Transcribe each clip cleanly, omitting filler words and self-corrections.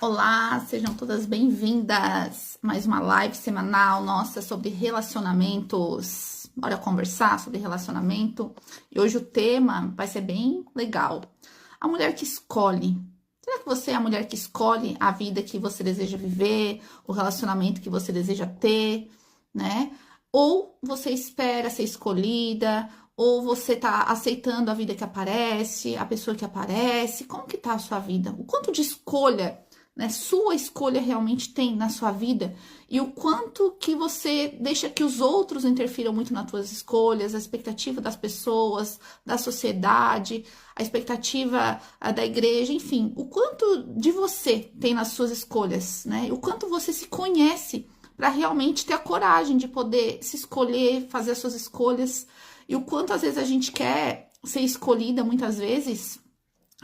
Olá, sejam todas bem-vindas. Mais uma live semanal nossa sobre relacionamentos. Bora conversar sobre relacionamento. E hoje o tema vai ser bem legal. A mulher que escolhe. Será que você é a mulher que escolhe a vida que você deseja viver, o relacionamento que você deseja ter, né? Ou você espera ser escolhida, ou você tá aceitando a vida que aparece, a pessoa que aparece? Como que tá a sua vida? O quanto de escolha, né, sua escolha realmente tem na sua vida e o quanto que você deixa que os outros interfiram muito nas suas escolhas, a expectativa das pessoas, da sociedade, a expectativa da igreja, enfim, o quanto de você tem nas suas escolhas, né? O quanto você se conhece para realmente ter a coragem de poder se escolher, fazer as suas escolhas e o quanto às vezes a gente quer ser escolhida muitas vezes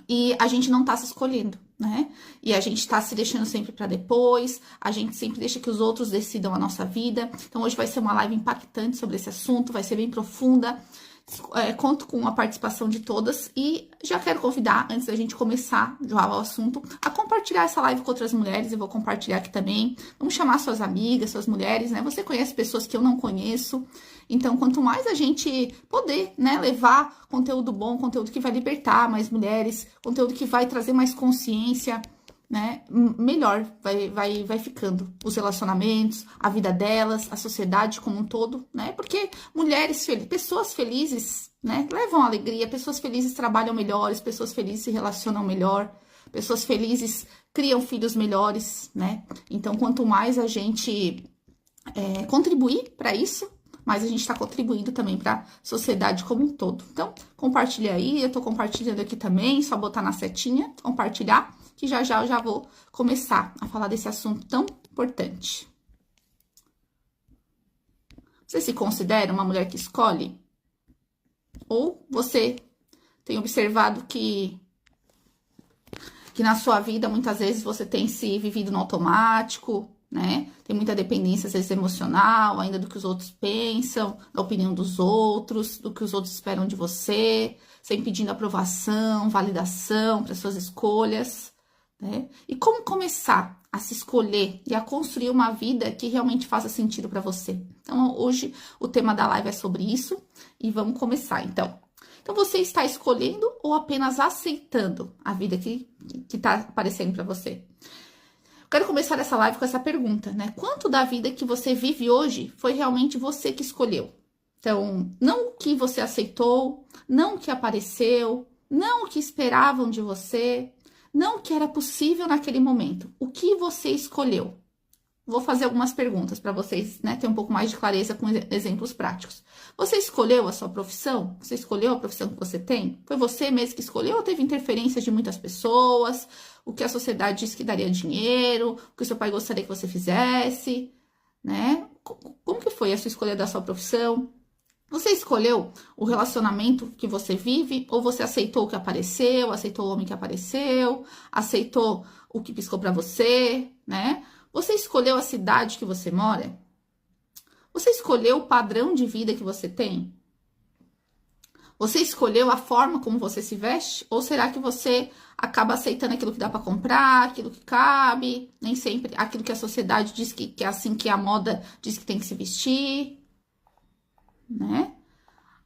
e a gente não tá se escolhendo, né? E a gente tá se deixando sempre para depois, a gente sempre deixa que os outros decidam a nossa vida. Então hoje vai ser uma live impactante sobre esse assunto, vai ser bem profunda. Conto com a participação de todas e já quero convidar, antes da gente começar já o assunto, a compartilhar essa live com outras mulheres. Eu vou compartilhar aqui também. Vamos chamar suas amigas, suas mulheres, né? Você conhece pessoas que eu não conheço. Então, quanto mais a gente poder, né, levar conteúdo bom, conteúdo que vai libertar mais mulheres, conteúdo que vai trazer mais consciência, né, melhor vai ficando os relacionamentos, a vida delas, a sociedade como um todo, né? Porque mulheres felizes, pessoas felizes, né, levam alegria, pessoas felizes trabalham melhores, pessoas felizes se relacionam melhor, pessoas felizes criam filhos melhores, né? Então, quanto mais a gente contribuir para isso, mas a gente está contribuindo também para a sociedade como um todo. Então, compartilha aí, eu estou compartilhando aqui também, só botar na setinha, compartilhar, que já eu já vou começar a falar desse assunto tão importante. Você se considera uma mulher que escolhe? Ou você tem observado que na sua vida, muitas vezes, você tem se vivido no automático, né? Tem muita dependência, às vezes, emocional, ainda do que os outros pensam, da opinião dos outros, do que os outros esperam de você, sempre pedindo aprovação, validação para suas escolhas, né? E como começar a se escolher e a construir uma vida que realmente faça sentido para você? Então, hoje, o tema da live é sobre isso e vamos começar, então. Então, você está escolhendo ou apenas aceitando a vida que está aparecendo para você? Quero começar essa live com essa pergunta, né? Quanto da vida que você vive hoje foi realmente você que escolheu? Então, não o que você aceitou, não o que apareceu, não o que esperavam de você, não o que era possível naquele momento. O que você escolheu? Vou fazer algumas perguntas para vocês, né, ter um pouco mais de clareza com exemplos práticos. Você escolheu a sua profissão? Você escolheu a profissão que você tem? Foi você mesmo que escolheu ou teve interferência de muitas pessoas? O que a sociedade disse que daria dinheiro? O que o seu pai gostaria que você fizesse? Né? Como que foi a sua escolha da sua profissão? Você escolheu o relacionamento que você vive ou você aceitou o que apareceu, aceitou o homem que apareceu, aceitou o que piscou para você, né? Você escolheu a cidade que você mora? Você escolheu o padrão de vida que você tem? Você escolheu a forma como você se veste? Ou será que você acaba aceitando aquilo que dá para comprar, aquilo que cabe, nem sempre aquilo que a sociedade diz que é assim, que a moda diz que tem que se vestir, né?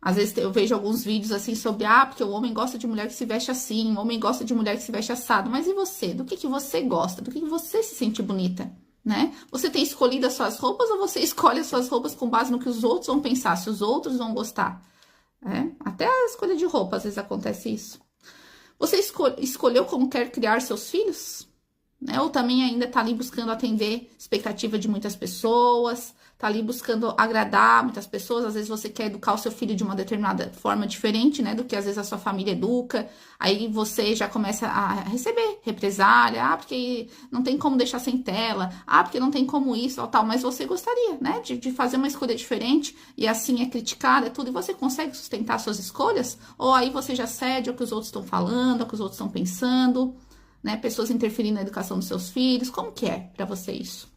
Às vezes eu vejo alguns vídeos assim sobre, porque o homem gosta de mulher que se veste assim, o homem gosta de mulher que se veste assado. Mas e você? Do que você gosta? Do que você se sente bonita, né? Você tem escolhido as suas roupas ou você escolhe as suas roupas com base no que os outros vão pensar, se os outros vão gostar? Até a escolha de roupa, às vezes acontece isso. Você escolheu como quer criar seus filhos? Né? Ou também ainda tá ali buscando atender expectativa de muitas pessoas, tá ali buscando agradar muitas pessoas. Às vezes você quer educar o seu filho de uma determinada forma diferente, né, do que às vezes a sua família educa. Aí você já começa a receber represália, porque não tem como deixar sem tela, porque não tem como isso, ou tal. Mas você gostaria, né, de fazer uma escolha diferente e assim é criticada, tudo. E você consegue sustentar suas escolhas? Ou aí você já cede ao que os outros estão falando, ao que os outros estão pensando? Né, pessoas interferindo na educação dos seus filhos, como que é para você isso?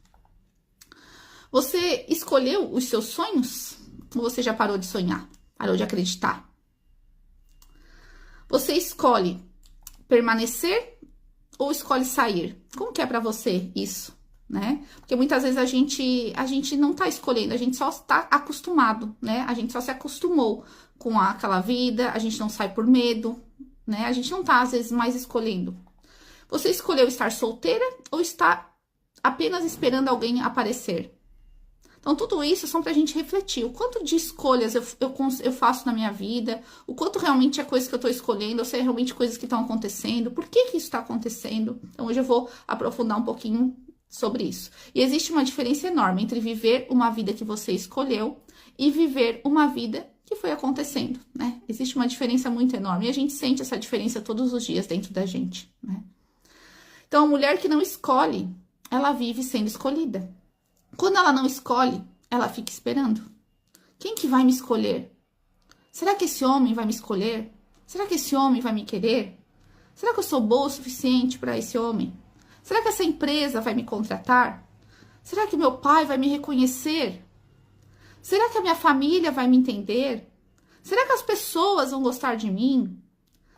Você escolheu os seus sonhos? Ou você já parou de sonhar? Parou de acreditar? Você escolhe permanecer ou escolhe sair? Como que é pra você isso, né? Porque muitas vezes a gente não tá escolhendo, a gente só tá acostumado, né? A gente só se acostumou com aquela vida, a gente não sai por medo, né? A gente não tá, às vezes, mais escolhendo. Você escolheu estar solteira ou está apenas esperando alguém aparecer? Então, tudo isso são pra gente refletir. O quanto de escolhas eu faço na minha vida, o quanto realmente é coisa que eu tô escolhendo, ou se é realmente coisas que estão acontecendo, por que isso tá acontecendo. Então, hoje eu vou aprofundar um pouquinho sobre isso. E existe uma diferença enorme entre viver uma vida que você escolheu e viver uma vida que foi acontecendo, né? Existe uma diferença muito enorme e a gente sente essa diferença todos os dias dentro da gente, né? Então, a mulher que não escolhe, ela vive sendo escolhida. Quando ela não escolhe, ela fica esperando. Quem que vai me escolher? Será que esse homem vai me escolher? Será que esse homem vai me querer? Será que eu sou boa o suficiente para esse homem? Será que essa empresa vai me contratar? Será que meu pai vai me reconhecer? Será que a minha família vai me entender? Será que as pessoas vão gostar de mim?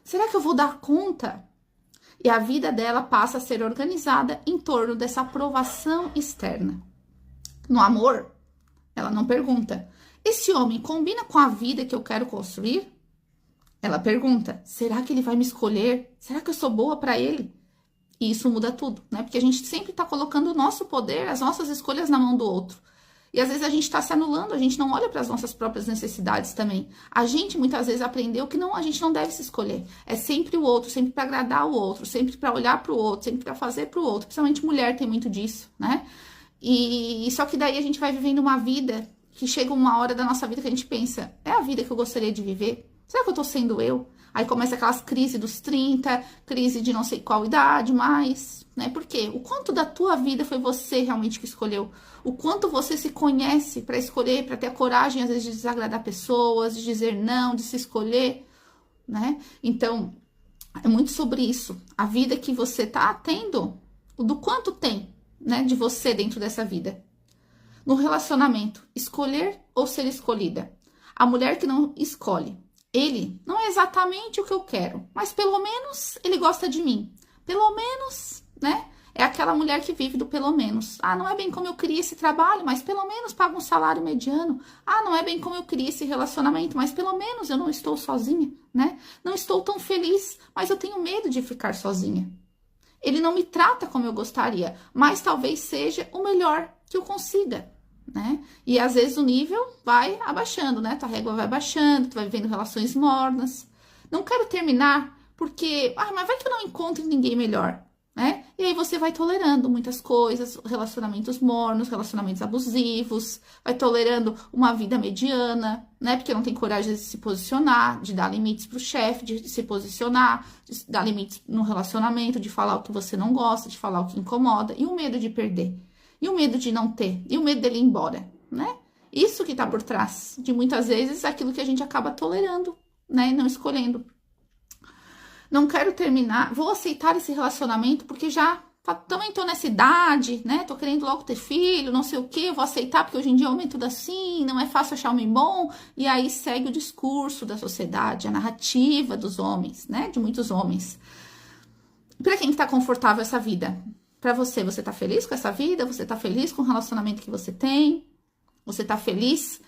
Será que eu vou dar conta? E a vida dela passa a ser organizada em torno dessa aprovação externa. No amor, ela não pergunta: esse homem combina com a vida que eu quero construir? Ela pergunta: será que ele vai me escolher? Será que eu sou boa para ele? E isso muda tudo, né? Porque a gente sempre tá colocando o nosso poder, as nossas escolhas na mão do outro. E às vezes a gente tá se anulando, a gente não olha para as nossas próprias necessidades também. A gente muitas vezes aprendeu que não, a gente não deve se escolher. É sempre o outro, sempre para agradar o outro, sempre para olhar para o outro, sempre para fazer para o outro. Principalmente mulher tem muito disso, né? E só que daí a gente vai vivendo uma vida que chega uma hora da nossa vida que a gente pensa: é a vida que eu gostaria de viver? Será que eu tô sendo eu? Aí começa aquelas crises dos 30, crise de não sei qual idade mais, né? Por quê? O quanto da tua vida foi você realmente que escolheu? O quanto você se conhece para escolher, para ter a coragem, às vezes, de desagradar pessoas, de dizer não, de se escolher, né? Então, é muito sobre isso. A vida que você tá tendo, do quanto tem, né, de você dentro dessa vida. No relacionamento, escolher ou ser escolhida? A mulher que não escolhe. Ele não é exatamente o que eu quero, mas pelo menos ele gosta de mim. Pelo menos, né? É aquela mulher que vive do pelo menos. Ah, não é bem como eu queria esse trabalho, mas pelo menos paga um salário mediano. Ah, não é bem como eu queria esse relacionamento, mas pelo menos eu não estou sozinha, né? Não estou tão feliz, mas eu tenho medo de ficar sozinha. Ele não me trata como eu gostaria, mas talvez seja o melhor que eu consiga, né? E às vezes o nível vai abaixando, né? Tua régua vai baixando, tu vai vivendo relações mornas. Não quero terminar porque, mas vai que eu não encontro ninguém melhor, né? E aí você vai tolerando muitas coisas, relacionamentos mornos, relacionamentos abusivos, vai tolerando uma vida mediana, né? Porque não tem coragem de se posicionar, de dar limites pro chefe, de se posicionar, de dar limites no relacionamento, de falar o que você não gosta, de falar o que incomoda, e o medo de perder, e o medo de não ter, e o medo dele ir embora, né? Isso que tá por trás de muitas vezes aquilo que a gente acaba tolerando, né? E não escolhendo. Não quero terminar, vou aceitar esse relacionamento porque já também tô nessa idade, né? Tô querendo logo ter filho, não sei o que, vou aceitar porque hoje em dia é homem tudo assim, não é fácil achar homem bom. E aí segue o discurso da sociedade, a narrativa dos homens, né? De muitos homens. Pra quem que tá confortável essa vida? Pra você, você tá feliz com essa vida? Você tá feliz com o relacionamento que você tem? Você tá feliz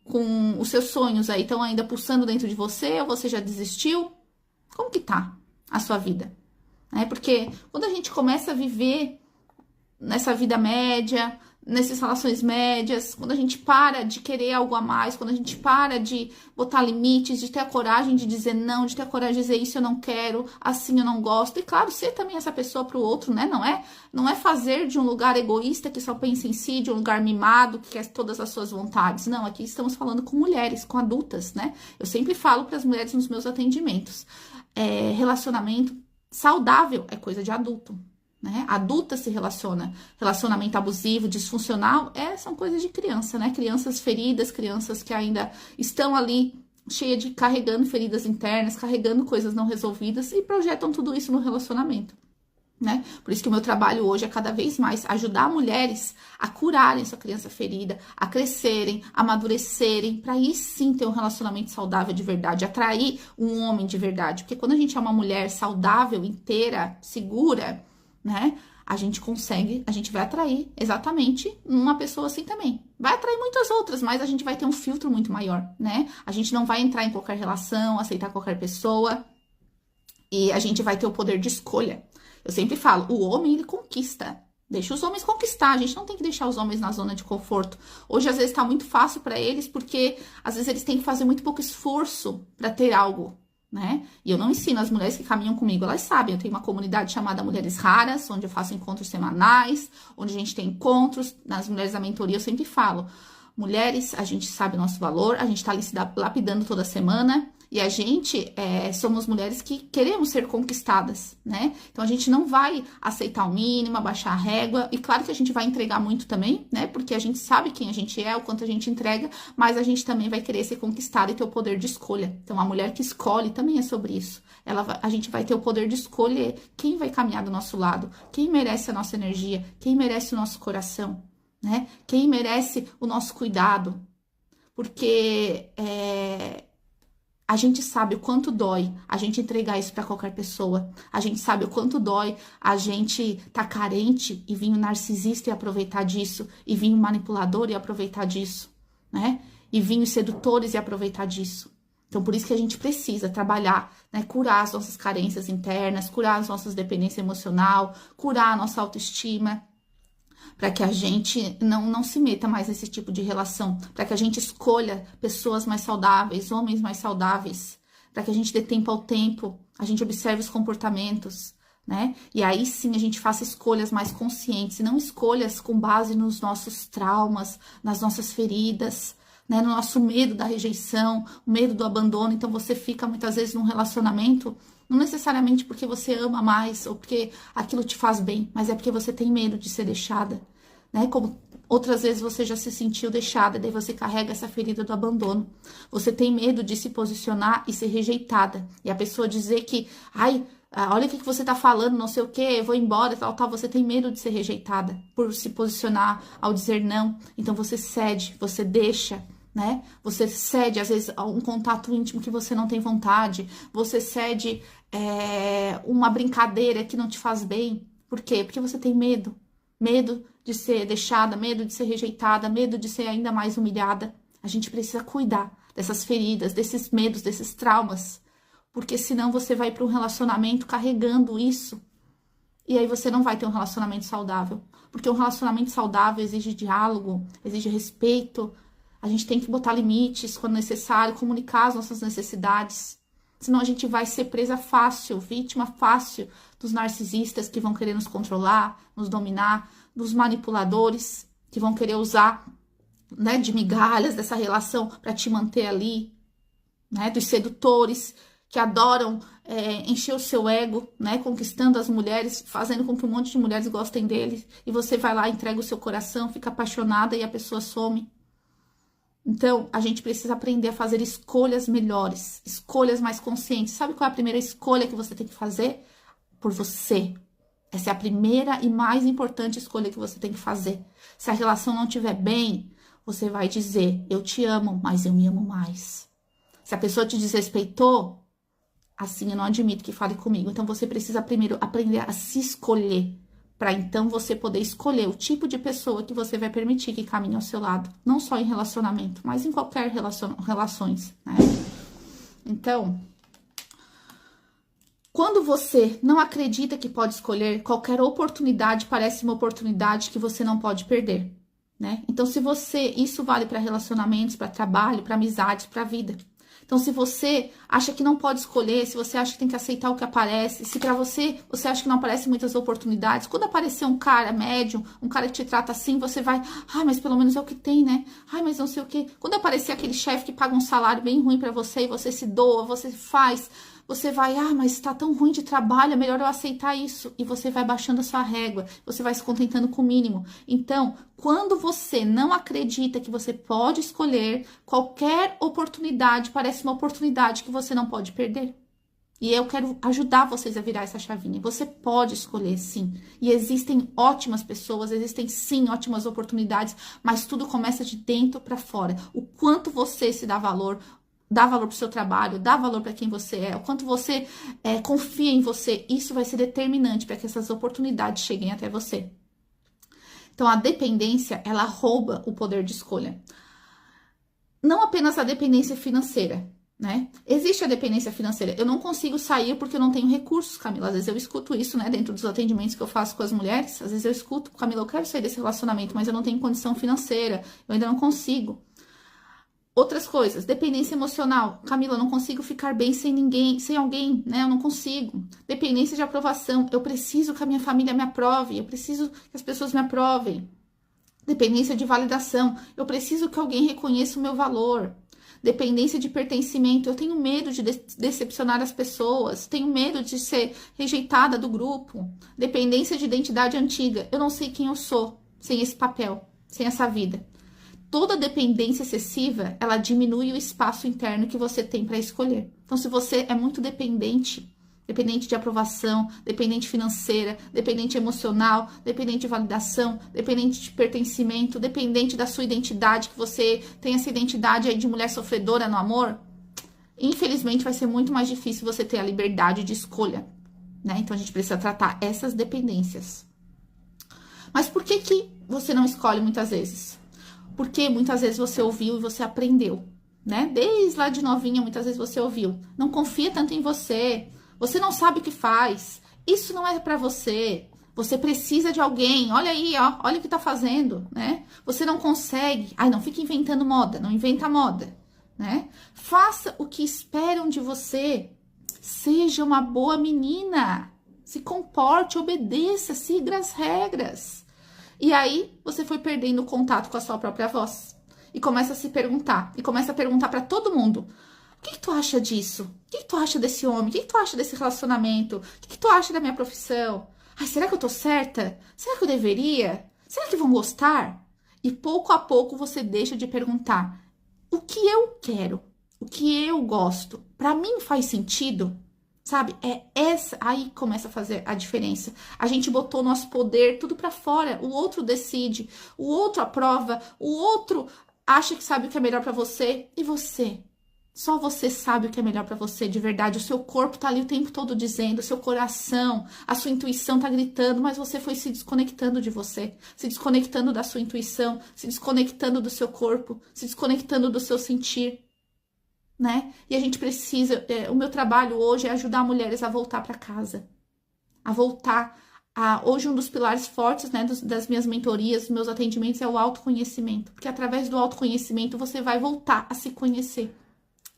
com os seus sonhos aí, estão ainda pulsando dentro de você ou você já desistiu? Como que tá a sua vida? Porque quando a gente começa a viver nessa vida média, nessas relações médias, quando a gente para de querer algo a mais, quando a gente para de botar limites, de ter a coragem de dizer não, de ter a coragem de dizer isso eu não quero, assim eu não gosto, e claro, ser também essa pessoa para o outro, né? Não é fazer de um lugar egoísta que só pensa em si, de um lugar mimado que quer todas as suas vontades. Não, aqui estamos falando com mulheres, com adultas, né? Eu sempre falo para as mulheres nos meus atendimentos. Relacionamento saudável é coisa de adulto, né? Adulta se relaciona. Relacionamento abusivo, disfuncional, são coisas de criança, né? Crianças feridas, crianças que ainda estão ali carregando feridas internas, carregando coisas não resolvidas e projetam tudo isso no relacionamento. né? Por isso que o meu trabalho hoje é cada vez mais ajudar mulheres a curarem sua criança ferida, a crescerem, a amadurecerem, para aí sim ter um relacionamento saudável de verdade, atrair um homem de verdade. Porque quando a gente é uma mulher saudável, inteira, segura, né? A gente consegue, a gente vai atrair exatamente uma pessoa assim também. Vai atrair muitas outras, mas a gente vai ter um filtro muito maior, né? A gente não vai entrar em qualquer relação, aceitar qualquer pessoa, e a gente vai ter o poder de escolha. Eu sempre falo, o homem, ele conquista. Deixa os homens conquistar. A gente não tem que deixar os homens na zona de conforto. Hoje, às vezes, tá muito fácil para eles, porque, às vezes, eles têm que fazer muito pouco esforço para ter algo, né? E eu não ensino as mulheres que caminham comigo, elas sabem. Eu tenho uma comunidade chamada Mulheres Raras, onde eu faço encontros semanais, onde a gente tem encontros. Nas Mulheres da Mentoria, eu sempre falo, mulheres, a gente sabe o nosso valor, a gente tá ali se lapidando toda semana. E a gente somos mulheres que queremos ser conquistadas, né? Então a gente não vai aceitar o mínimo, abaixar a régua. E claro que a gente vai entregar muito também, né? Porque a gente sabe quem a gente é, o quanto a gente entrega, mas a gente também vai querer ser conquistada e ter o poder de escolha. Então a mulher que escolhe também é sobre isso. A gente vai ter o poder de escolher quem vai caminhar do nosso lado, quem merece a nossa energia, quem merece o nosso coração, né? Quem merece o nosso cuidado. Porque a gente sabe o quanto dói a gente entregar isso para qualquer pessoa. A gente sabe o quanto dói a gente tá carente e vir um narcisista e aproveitar disso. E vir um manipulador e aproveitar disso, né? E vir os sedutores e aproveitar disso. Então, por isso que a gente precisa trabalhar, né? Curar as nossas carências internas, curar as nossas dependências emocional, curar a nossa autoestima, para que a gente não se meta mais nesse tipo de relação, para que a gente escolha pessoas mais saudáveis, homens mais saudáveis, para que a gente dê tempo ao tempo, a gente observe os comportamentos, né? E aí sim a gente faça escolhas mais conscientes, e não escolhas com base nos nossos traumas, nas nossas feridas, né? No nosso medo da rejeição, o medo do abandono. Então você fica muitas vezes num relacionamento, não necessariamente porque você ama mais ou porque aquilo te faz bem, mas é porque você tem medo de ser deixada, né? Como outras vezes você já se sentiu deixada, daí você carrega essa ferida do abandono. Você tem medo de se posicionar e ser rejeitada. E a pessoa dizer que, ai, olha o que você tá falando, não sei o que, eu vou embora, tal, tal. Você tem medo de ser rejeitada por se posicionar ao dizer não. Então você cede, você deixa, né? Você cede, às vezes, um contato íntimo que você não tem vontade. Você cede uma brincadeira que não te faz bem. Por quê? Porque você tem medo. Medo de ser deixada, medo de ser rejeitada, medo de ser ainda mais humilhada. A gente precisa cuidar dessas feridas, desses medos, desses traumas. Porque senão você vai para um relacionamento carregando isso. E aí você não vai ter um relacionamento saudável. Porque um relacionamento saudável exige diálogo, exige respeito. A gente tem que botar limites quando necessário, comunicar as nossas necessidades. Senão a gente vai ser presa fácil, vítima fácil dos narcisistas que vão querer nos controlar, nos dominar, dos manipuladores que vão querer usar, né, de migalhas dessa relação para te manter ali, né, dos sedutores que adoram encher o seu ego, né, conquistando as mulheres, fazendo com que um monte de mulheres gostem deles, e você vai lá, entrega o seu coração, fica apaixonada e a pessoa some. Então, a gente precisa aprender a fazer escolhas melhores, escolhas mais conscientes. Sabe qual é a primeira escolha que você tem que fazer? Por você. Essa é a primeira e mais importante escolha que você tem que fazer. Se a relação não estiver bem, você vai dizer, eu te amo, mas eu me amo mais. Se a pessoa te desrespeitou, assim eu não admito que fale comigo. Então, você precisa primeiro aprender a se escolher, para então você poder escolher o tipo de pessoa que você vai permitir que caminhe ao seu lado. Não só em relacionamento, mas em qualquer relações, né? Então, quando você não acredita que pode escolher, qualquer oportunidade parece uma oportunidade que você não pode perder, né? Então, isso vale para relacionamentos, para trabalho, para amizades, para vida. Então, se você acha que não pode escolher, se você acha que tem que aceitar o que aparece, se pra você acha que não aparecem muitas oportunidades, quando aparecer um cara médium, um cara que te trata assim, você vai, mas pelo menos é o que tem, né? Mas não sei o quê. Quando aparecer aquele chefe que paga um salário bem ruim pra você e você se doa, você faz, você vai, mas tá tão ruim de trabalho, é melhor eu aceitar isso. E você vai baixando a sua régua, você vai se contentando com o mínimo. Então, quando você não acredita que você pode escolher, qualquer oportunidade parece uma oportunidade que você não pode perder. E eu quero ajudar vocês a virar essa chavinha. Você pode escolher, sim. E existem ótimas pessoas, existem, sim, ótimas oportunidades, mas tudo começa de dentro para fora. O quanto você se dá valor pro seu trabalho, dá valor para quem você é, o quanto você confia em você, isso vai ser determinante para que essas oportunidades cheguem até você. Então, a dependência, ela rouba o poder de escolha. Não apenas a dependência financeira, né? Existe a dependência financeira. Eu não consigo sair porque eu não tenho recursos, Camila. Às vezes eu escuto isso, né? Dentro dos atendimentos que eu faço com as mulheres. Às vezes eu escuto, Camila, eu quero sair desse relacionamento, mas eu não tenho condição financeira. Eu ainda não consigo. Outras coisas, dependência emocional. Camila, eu não consigo ficar bem sem ninguém, sem alguém, né? Eu não consigo. Dependência de aprovação. Eu preciso que a minha família me aprove. Eu preciso que as pessoas me aprovem. Dependência de validação. Eu preciso que alguém reconheça o meu valor. Dependência de pertencimento. Eu tenho medo de decepcionar as pessoas. Tenho medo de ser rejeitada do grupo. Dependência de identidade antiga. Eu não sei quem eu sou sem esse papel, sem essa vida. Toda dependência excessiva, ela diminui o espaço interno que você tem para escolher. Então, se você é muito dependente de aprovação, dependente financeira, dependente emocional, dependente de validação, dependente de pertencimento, dependente da sua identidade, que você tem essa identidade aí de mulher sofredora no amor, infelizmente vai ser muito mais difícil você ter a liberdade de escolha, né? Então, a gente precisa tratar essas dependências. Mas por que você não escolhe muitas vezes? Porque muitas vezes você ouviu e você aprendeu, né? Desde lá de novinha, muitas vezes você ouviu. Não confia tanto em você. Você não sabe o que faz. Isso não é pra você. Você precisa de alguém. Olha aí, ó. Olha o que tá fazendo, né? Você não consegue. Ai, não fica inventando moda. Não inventa moda, né? Faça o que esperam de você. Seja uma boa menina. Se comporte, obedeça, siga as regras. E aí, você foi perdendo o contato com a sua própria voz. E começa a se perguntar. E começa a perguntar pra todo mundo. O que tu acha disso? O que tu acha desse homem? O que tu acha desse relacionamento? O que tu acha da minha profissão? Ai, será que eu tô certa? Será que eu deveria? Será que vão gostar? E pouco a pouco você deixa de perguntar. O que eu quero? O que eu gosto? Pra mim faz sentido? Sabe? Aí começa a fazer a diferença. A gente botou nosso poder tudo pra fora. O outro decide, o outro aprova, o outro acha que sabe o que é melhor pra você. E você? Só você sabe o que é melhor pra você de verdade. O seu corpo tá ali o tempo todo dizendo, o seu coração, a sua intuição tá gritando, mas você foi se desconectando de você, se desconectando da sua intuição, se desconectando do seu corpo, se desconectando do seu sentir. Né? E a gente precisa, o meu trabalho hoje é ajudar mulheres a voltar para casa, a voltar hoje um dos pilares fortes, né, das minhas mentorias, dos meus atendimentos é o autoconhecimento, porque através do autoconhecimento você vai voltar a se conhecer.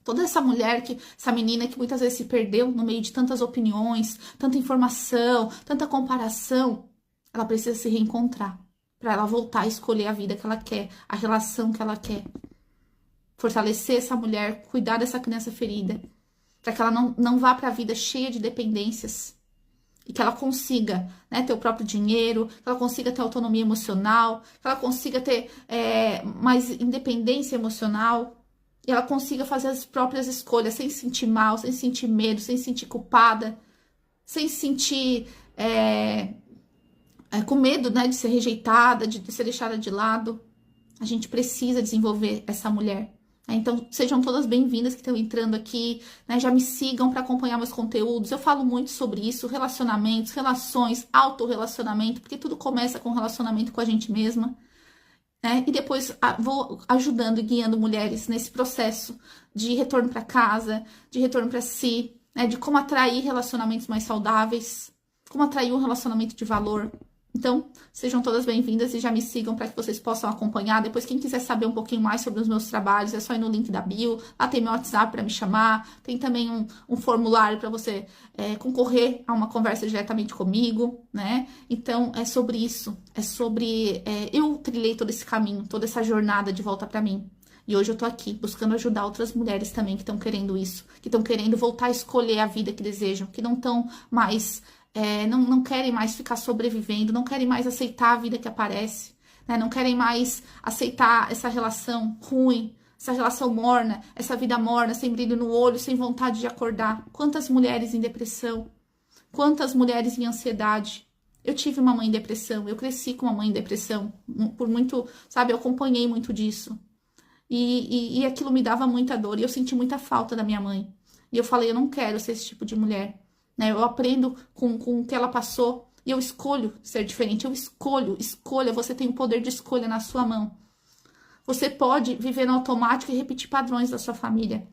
Toda essa mulher, essa menina que muitas vezes se perdeu no meio de tantas opiniões, tanta informação, tanta comparação, ela precisa se reencontrar para ela voltar a escolher a vida que ela quer, a relação que ela quer. Fortalecer essa mulher, cuidar dessa criança ferida, para que ela não vá para a vida cheia de dependências e que ela consiga, né, ter o próprio dinheiro, que ela consiga ter autonomia emocional, que ela consiga ter mais independência emocional e ela consiga fazer as próprias escolhas sem se sentir mal, sem sentir medo, sem se sentir culpada, sem se sentir com medo, né, de ser rejeitada, de ser deixada de lado. A gente precisa desenvolver essa mulher. Então, sejam todas bem-vindas que estão entrando aqui, né? Já me sigam para acompanhar meus conteúdos. Eu falo muito sobre isso, relacionamentos, relações, autorrelacionamento, porque tudo começa com relacionamento com a gente mesma, né? E depois vou ajudando e guiando mulheres nesse processo de retorno para casa, de retorno para si, né? De como atrair relacionamentos mais saudáveis, como atrair um relacionamento de valor. Então, sejam todas bem-vindas e já me sigam para que vocês possam acompanhar. Depois, quem quiser saber um pouquinho mais sobre os meus trabalhos, é só ir no link da bio. Lá tem meu WhatsApp para me chamar. Tem também um formulário para você concorrer a uma conversa diretamente comigo, né? Então, é sobre isso. É sobre... eu trilhei todo esse caminho, toda essa jornada de volta para mim. E hoje eu tô aqui buscando ajudar outras mulheres também que estão querendo isso. Que estão querendo voltar a escolher a vida que desejam. Que não estão mais... não querem mais ficar sobrevivendo, não querem mais aceitar a vida que aparece, né? Não querem mais aceitar essa relação ruim, essa relação morna, essa vida morna, sem brilho no olho, sem vontade de acordar. Quantas mulheres em depressão, quantas mulheres em ansiedade. Eu tive uma mãe em depressão, eu cresci com uma mãe em depressão, por muito, sabe, eu acompanhei muito disso. E aquilo me dava muita dor, e eu senti muita falta da minha mãe. E eu falei, eu não quero ser esse tipo de mulher, né? Eu aprendo com o que ela passou, e eu escolho ser diferente, eu escolha, você tem o poder de escolha na sua mão. Você pode viver no automático e repetir padrões da sua família.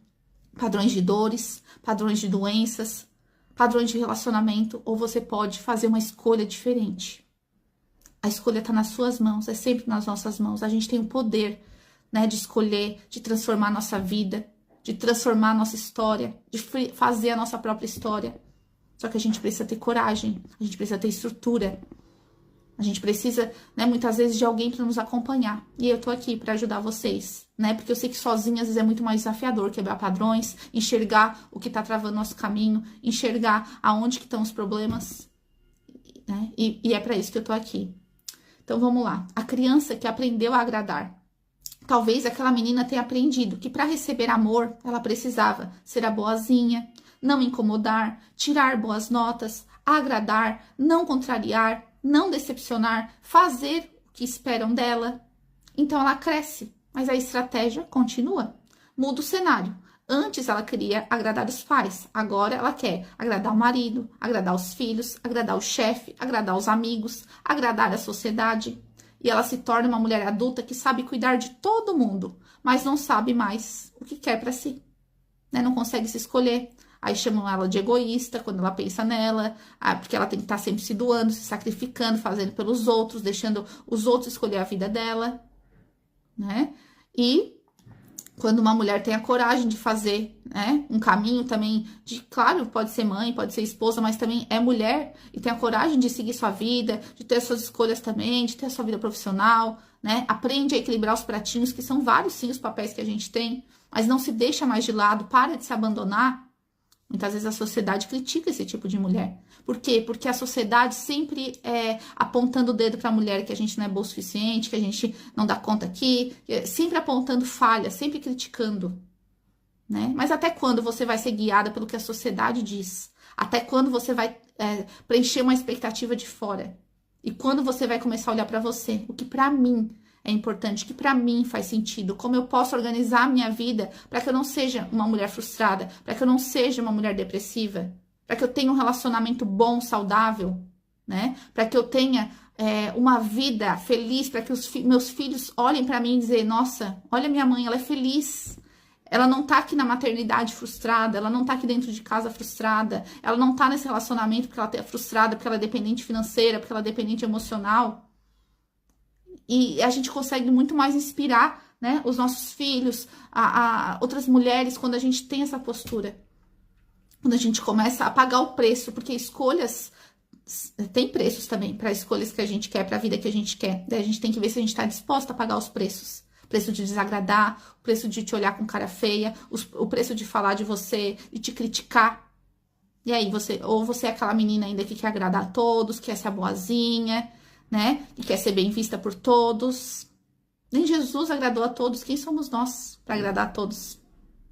Padrões de dores, padrões de doenças, padrões de relacionamento, ou você pode fazer uma escolha diferente. A escolha está nas suas mãos, é sempre nas nossas mãos. A gente tem o poder, né, de escolher, de transformar a nossa vida, de transformar a nossa história, de fazer a nossa própria história. Só que a gente precisa ter coragem, a gente precisa ter estrutura. A gente precisa, né, muitas vezes de alguém para nos acompanhar. E eu tô aqui para ajudar vocês, né? Porque eu sei que sozinha às vezes é muito mais desafiador quebrar padrões, enxergar o que tá travando nosso caminho, enxergar aonde que estão os problemas, né? E é para isso que eu tô aqui. Então vamos lá. A criança que aprendeu a agradar. Talvez aquela menina tenha aprendido que para receber amor, ela precisava ser a boazinha, não incomodar, tirar boas notas, agradar, não contrariar, não decepcionar, fazer o que esperam dela. Então ela cresce, mas a estratégia continua. Muda o cenário. Antes ela queria agradar os pais, agora ela quer agradar o marido, agradar os filhos, agradar o chefe, agradar os amigos, agradar a sociedade. E ela se torna uma mulher adulta que sabe cuidar de todo mundo, mas não sabe mais o que quer para si, né? Não consegue se escolher. Aí chamam ela de egoísta quando ela pensa nela, porque ela tem que estar sempre se doando, se sacrificando, fazendo pelos outros, deixando os outros escolher a vida dela, né? E quando uma mulher tem a coragem de fazer, né, um caminho também de, claro, pode ser mãe, pode ser esposa, mas também é mulher e tem a coragem de seguir sua vida, de ter suas escolhas também, de ter a sua vida profissional, né? Aprende a equilibrar os pratinhos, que são vários sim os papéis que a gente tem, mas não se deixa mais de lado, para de se abandonar. Muitas vezes a sociedade critica esse tipo de mulher. Por quê? Porque a sociedade sempre apontando o dedo para a mulher que a gente não é boa o suficiente, que a gente não dá conta aqui, sempre apontando falha, sempre criticando, né? Mas até quando você vai ser guiada pelo que a sociedade diz? Até quando você vai preencher uma expectativa de fora? E quando você vai começar a olhar para você? O que para mim é importante, que para mim faz sentido, como eu posso organizar a minha vida para que eu não seja uma mulher frustrada, para que eu não seja uma mulher depressiva, para que eu tenha um relacionamento bom, saudável, né? Para que eu tenha uma vida feliz, para que os meus filhos olhem para mim e dizer, nossa, olha minha mãe, ela é feliz, ela não tá aqui na maternidade frustrada, ela não tá aqui dentro de casa frustrada, ela não tá nesse relacionamento porque ela é frustrada, porque ela é dependente financeira, porque ela é dependente emocional. E a gente consegue muito mais inspirar, né, os nossos filhos, a outras mulheres, quando a gente tem essa postura. Quando a gente começa a pagar o preço, porque escolhas tem preços também para escolhas que a gente quer, para a vida que a gente quer. Daí a gente tem que ver se a gente está disposta a pagar os preços. O preço de desagradar, o preço de te olhar com cara feia, o preço de falar de você, de te criticar. E aí, você é aquela menina ainda que quer agradar a todos, quer ser a boazinha, né? Que quer ser bem vista por todos. Nem Jesus agradou a todos. Quem somos nós para agradar a todos,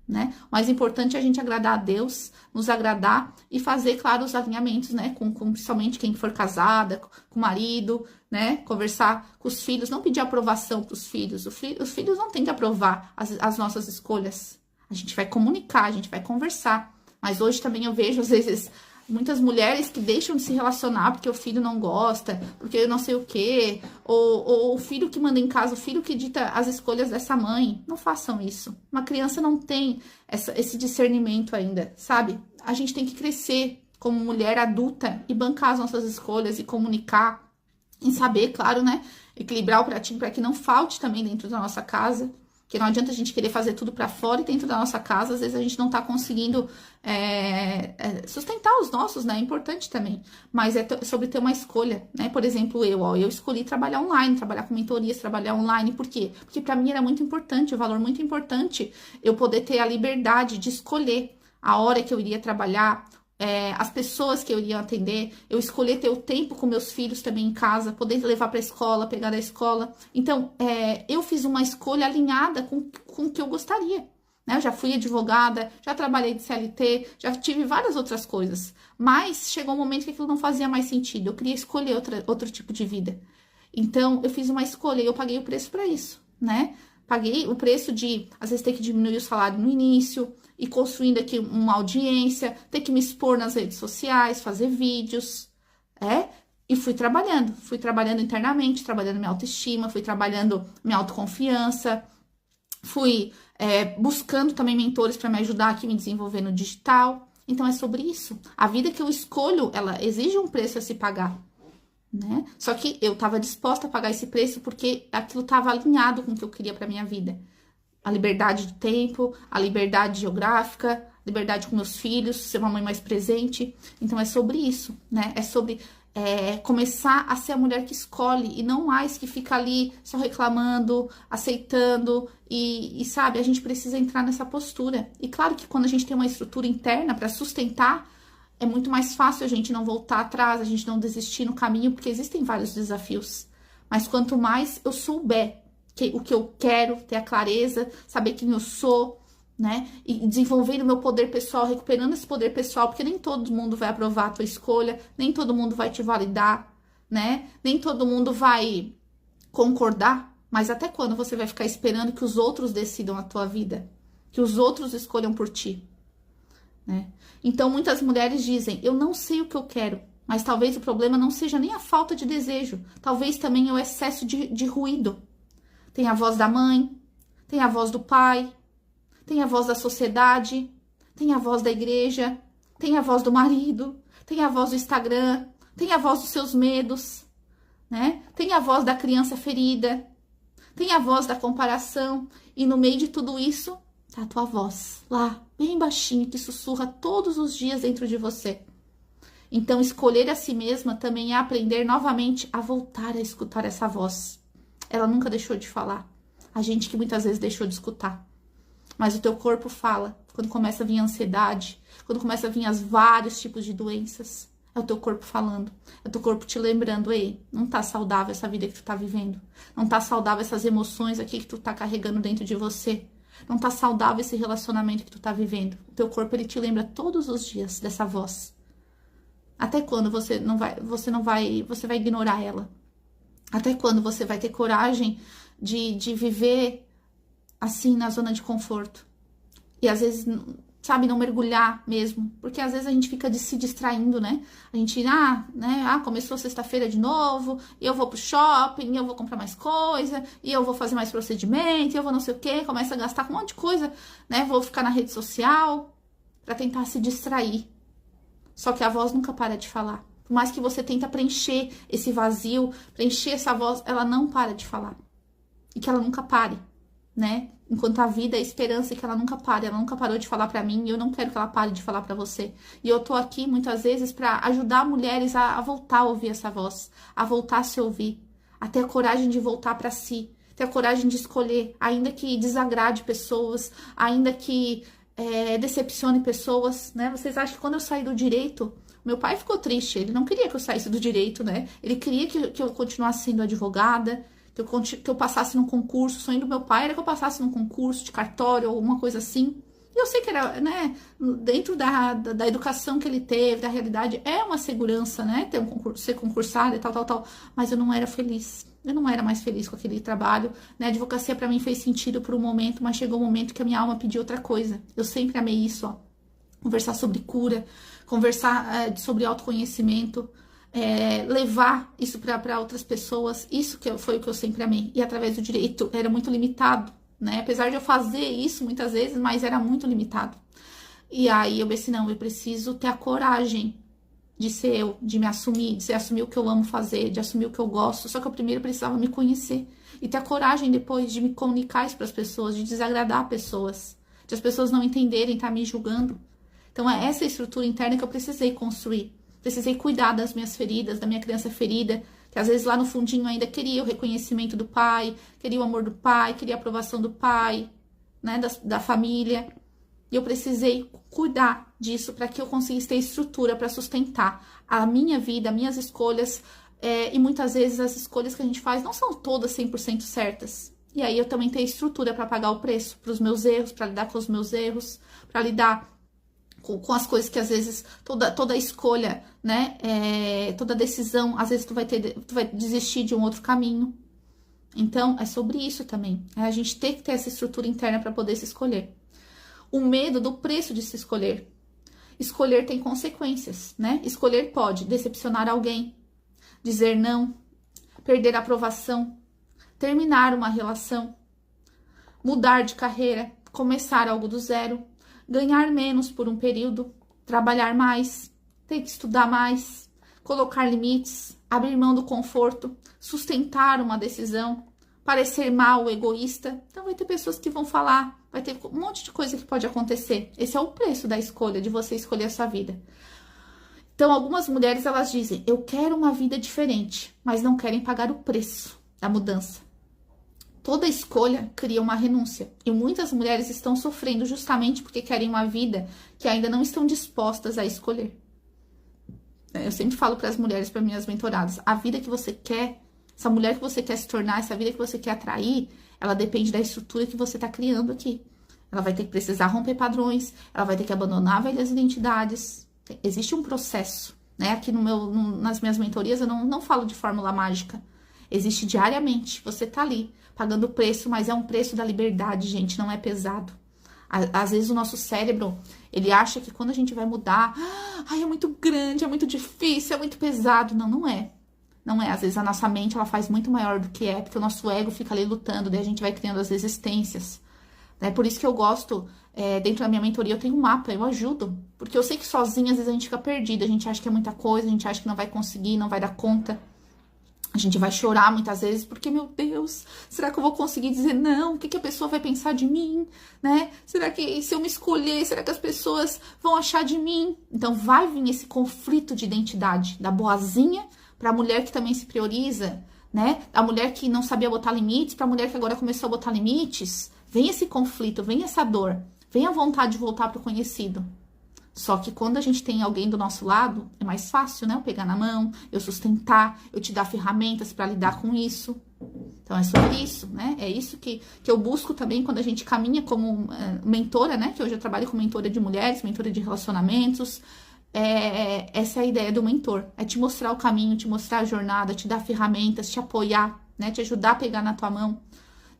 né? O mais importante é a gente agradar a Deus, nos agradar e fazer, claro, os alinhamentos, né? Com principalmente quem for casada, com o marido, né? Conversar com os filhos, não pedir aprovação para os filhos. Os filhos não têm que aprovar as nossas escolhas. A gente vai comunicar, a gente vai conversar. Mas hoje também eu vejo, às vezes, muitas mulheres que deixam de se relacionar porque o filho não gosta, porque eu não sei o quê, ou o filho que manda em casa, o filho que dita as escolhas dessa mãe. Não façam isso. Uma criança não tem esse discernimento ainda, sabe? A gente tem que crescer como mulher adulta e bancar as nossas escolhas e comunicar, e saber, claro, né? Equilibrar o pratinho para que não falte também dentro da nossa casa. Porque não adianta a gente querer fazer tudo para fora e dentro da nossa casa, às vezes a gente não tá conseguindo sustentar os nossos, né? É importante também. Mas é sobre ter uma escolha, né? Por exemplo, eu escolhi trabalhar online, trabalhar com mentorias, trabalhar online. Por quê? Porque para mim era muito importante, um valor muito importante eu poder ter a liberdade de escolher a hora que eu iria trabalhar, as pessoas que eu iria atender, eu escolher ter o tempo com meus filhos também em casa, poder levar para a escola, pegar da escola. Então, eu fiz uma escolha alinhada com o que eu gostaria. Né? Eu já fui advogada, já trabalhei de CLT, já tive várias outras coisas. Mas chegou um momento que aquilo não fazia mais sentido. Eu queria escolher outro tipo de vida. Então, eu fiz uma escolha e eu paguei o preço para isso, né? Paguei o preço de, às vezes, ter que diminuir o salário no início, e construindo aqui uma audiência, ter que me expor nas redes sociais, fazer vídeos, e fui trabalhando internamente, trabalhando minha autoestima, fui trabalhando minha autoconfiança, fui buscando também mentores para me ajudar aqui, me desenvolver no digital. Então, é sobre isso. A vida que eu escolho, ela exige um preço a se pagar, né? Só que eu estava disposta a pagar esse preço porque aquilo estava alinhado com o que eu queria para minha vida. A liberdade de tempo, a liberdade geográfica, liberdade com meus filhos, ser uma mãe mais presente. Então, é sobre isso, né? É sobre começar a ser a mulher que escolhe e não mais que fica ali só reclamando, aceitando e sabe, a gente precisa entrar nessa postura. E claro que quando a gente tem uma estrutura interna para sustentar, é muito mais fácil a gente não voltar atrás, a gente não desistir no caminho, porque existem vários desafios. Mas quanto mais eu souber o que eu quero, ter a clareza, saber quem eu sou, né? E desenvolvendo o meu poder pessoal, recuperando esse poder pessoal, porque nem todo mundo vai aprovar a tua escolha, nem todo mundo vai te validar, né? Nem todo mundo vai concordar, mas até quando você vai ficar esperando que os outros decidam a tua vida? Que os outros escolham por ti, né? Então, muitas mulheres dizem, eu não sei o que eu quero, mas talvez o problema não seja nem a falta de desejo, talvez também o excesso de ruído. Tem a voz da mãe, tem a voz do pai, tem a voz da sociedade, tem a voz da igreja, tem a voz do marido, tem a voz do Instagram, tem a voz dos seus medos, né? Tem a voz da criança ferida, tem a voz da comparação, e no meio de tudo isso, tá a tua voz, lá, bem baixinho, que sussurra todos os dias dentro de você. Então, escolher a si mesma também é aprender novamente a voltar a escutar essa voz. Ela nunca deixou de falar. A gente que muitas vezes deixou de escutar. Mas o teu corpo fala. Quando começa a vir a ansiedade, quando começa a vir vários tipos de doenças, é o teu corpo falando. É o teu corpo te lembrando, ei, não tá saudável essa vida que tu tá vivendo. Não tá saudável essas emoções aqui que tu tá carregando dentro de você. Não tá saudável esse relacionamento que tu tá vivendo. O teu corpo, ele te lembra todos os dias dessa voz. Até quando você vai ignorar ela? Até quando você vai ter coragem de viver assim na zona de conforto? E às vezes, sabe, não mergulhar mesmo. Porque às vezes a gente fica se distraindo, né? A gente, começou sexta-feira de novo, e eu vou pro shopping, e eu vou comprar mais coisa, e eu vou fazer mais procedimento, e eu vou não sei o quê, começa a gastar com um monte de coisa, né? Vou ficar na rede social pra tentar se distrair. Só que a voz nunca para de falar. Por mais que você tenta preencher esse vazio, preencher essa voz, ela não para de falar. E que ela nunca pare, né? Enquanto a vida é esperança, e que ela nunca pare. Ela nunca parou de falar pra mim e eu não quero que ela pare de falar pra você. E eu tô aqui muitas vezes pra ajudar mulheres a voltar a ouvir essa voz, a voltar a se ouvir, a ter a coragem de voltar pra si, ter a coragem de escolher, ainda que desagrade pessoas, ainda que decepcione pessoas, né? Vocês acham que quando eu saí do direito, meu pai ficou triste, ele não queria que eu saísse do direito, né? Ele queria que eu continuasse sendo advogada, que eu passasse num concurso. O sonho do meu pai era que eu passasse num concurso de cartório ou alguma coisa assim. E eu sei que era, né, dentro da educação que ele teve, da realidade, é uma segurança, né, ter um concurso, ser concursada e tal. Mas eu não era feliz. Eu não era mais feliz com aquele trabalho, né? A advocacia pra mim fez sentido por um momento, mas chegou um momento que a minha alma pediu outra coisa. Eu sempre amei isso, ó. Conversar sobre cura, conversar sobre autoconhecimento, levar isso para outras pessoas. Isso foi o que eu sempre amei. E através do direito era muito limitado, né? Apesar de eu fazer isso muitas vezes, mas era muito limitado. E aí eu pensei, não, eu preciso ter a coragem de ser eu, de me assumir, de assumir o que eu amo fazer, de assumir o que eu gosto. Só que eu primeiro precisava me conhecer e ter a coragem depois de me comunicar isso para as pessoas, de desagradar pessoas, de as pessoas não entenderem, estar me julgando. Então é essa estrutura interna que eu precisei construir. Precisei cuidar das minhas feridas, da minha criança ferida, que às vezes lá no fundinho ainda queria o reconhecimento do pai, queria o amor do pai, queria a aprovação do pai, né, da família. E eu precisei cuidar disso para que eu conseguisse ter estrutura para sustentar a minha vida, minhas escolhas. E muitas vezes as escolhas que a gente faz não são todas 100% certas. E aí eu também tenho estrutura para pagar o preço para os meus erros, para lidar com os meus erros, para lidar com as coisas que às vezes toda escolha, né, toda decisão, às vezes tu vai desistir de um outro caminho. Então, é sobre isso também. A gente tem que ter essa estrutura interna para poder se escolher. O medo do preço de se escolher. Escolher tem consequências, né? Escolher pode decepcionar alguém, dizer não, perder a aprovação, terminar uma relação, mudar de carreira, começar algo do zero, ganhar menos por um período, trabalhar mais, ter que estudar mais, colocar limites, abrir mão do conforto, sustentar uma decisão, parecer mal, egoísta. Então vai ter pessoas que vão falar, vai ter um monte de coisa que pode acontecer. Esse é o preço da escolha, de você escolher a sua vida. Então algumas mulheres, elas dizem, eu quero uma vida diferente, mas não querem pagar o preço da mudança. Toda escolha cria uma renúncia. E muitas mulheres estão sofrendo justamente porque querem uma vida que ainda não estão dispostas a escolher. Eu sempre falo para as mulheres, para minhas mentoradas, a vida que você quer, essa mulher que você quer se tornar, essa vida que você quer atrair, ela depende da estrutura que você está criando aqui. Ela vai ter que precisar romper padrões, ela vai ter que abandonar velhas identidades. Existe um processo, né? Aqui nas minhas mentorias eu não falo de fórmula mágica. Existe diariamente, você tá ali, pagando o preço, mas é um preço da liberdade, gente, não é pesado. Às vezes o nosso cérebro, ele acha que quando a gente vai mudar, ai, é muito grande, é muito difícil, é muito pesado. Não, não é. Não é. Às vezes a nossa mente, ela faz muito maior do que é, porque o nosso ego fica ali lutando, daí a gente vai criando as resistências. É por isso que eu gosto, dentro da minha mentoria, eu tenho um mapa, eu ajudo. Porque eu sei que sozinha, às vezes a gente fica perdida, a gente acha que é muita coisa, a gente acha que não vai conseguir, não vai dar conta. A gente vai chorar muitas vezes, porque, meu Deus, será que eu vou conseguir dizer não? O que a pessoa vai pensar de mim, né? Será que se eu me escolher, será que as pessoas vão achar de mim? Então vai vir esse conflito de identidade, da boazinha para a mulher que também se prioriza, né? A mulher que não sabia botar limites, para a mulher que agora começou a botar limites. Vem esse conflito, vem essa dor, vem a vontade de voltar para o conhecido. Só que quando a gente tem alguém do nosso lado, é mais fácil, né? Eu pegar na mão, eu sustentar, eu te dar ferramentas para lidar com isso. Então, é sobre isso, né? É isso que eu busco também quando a gente caminha como mentora, né? Que hoje eu trabalho com mentora de mulheres, mentora de relacionamentos. Essa é a ideia do mentor. É te mostrar o caminho, te mostrar a jornada, te dar ferramentas, te apoiar, né? Te ajudar a pegar na tua mão.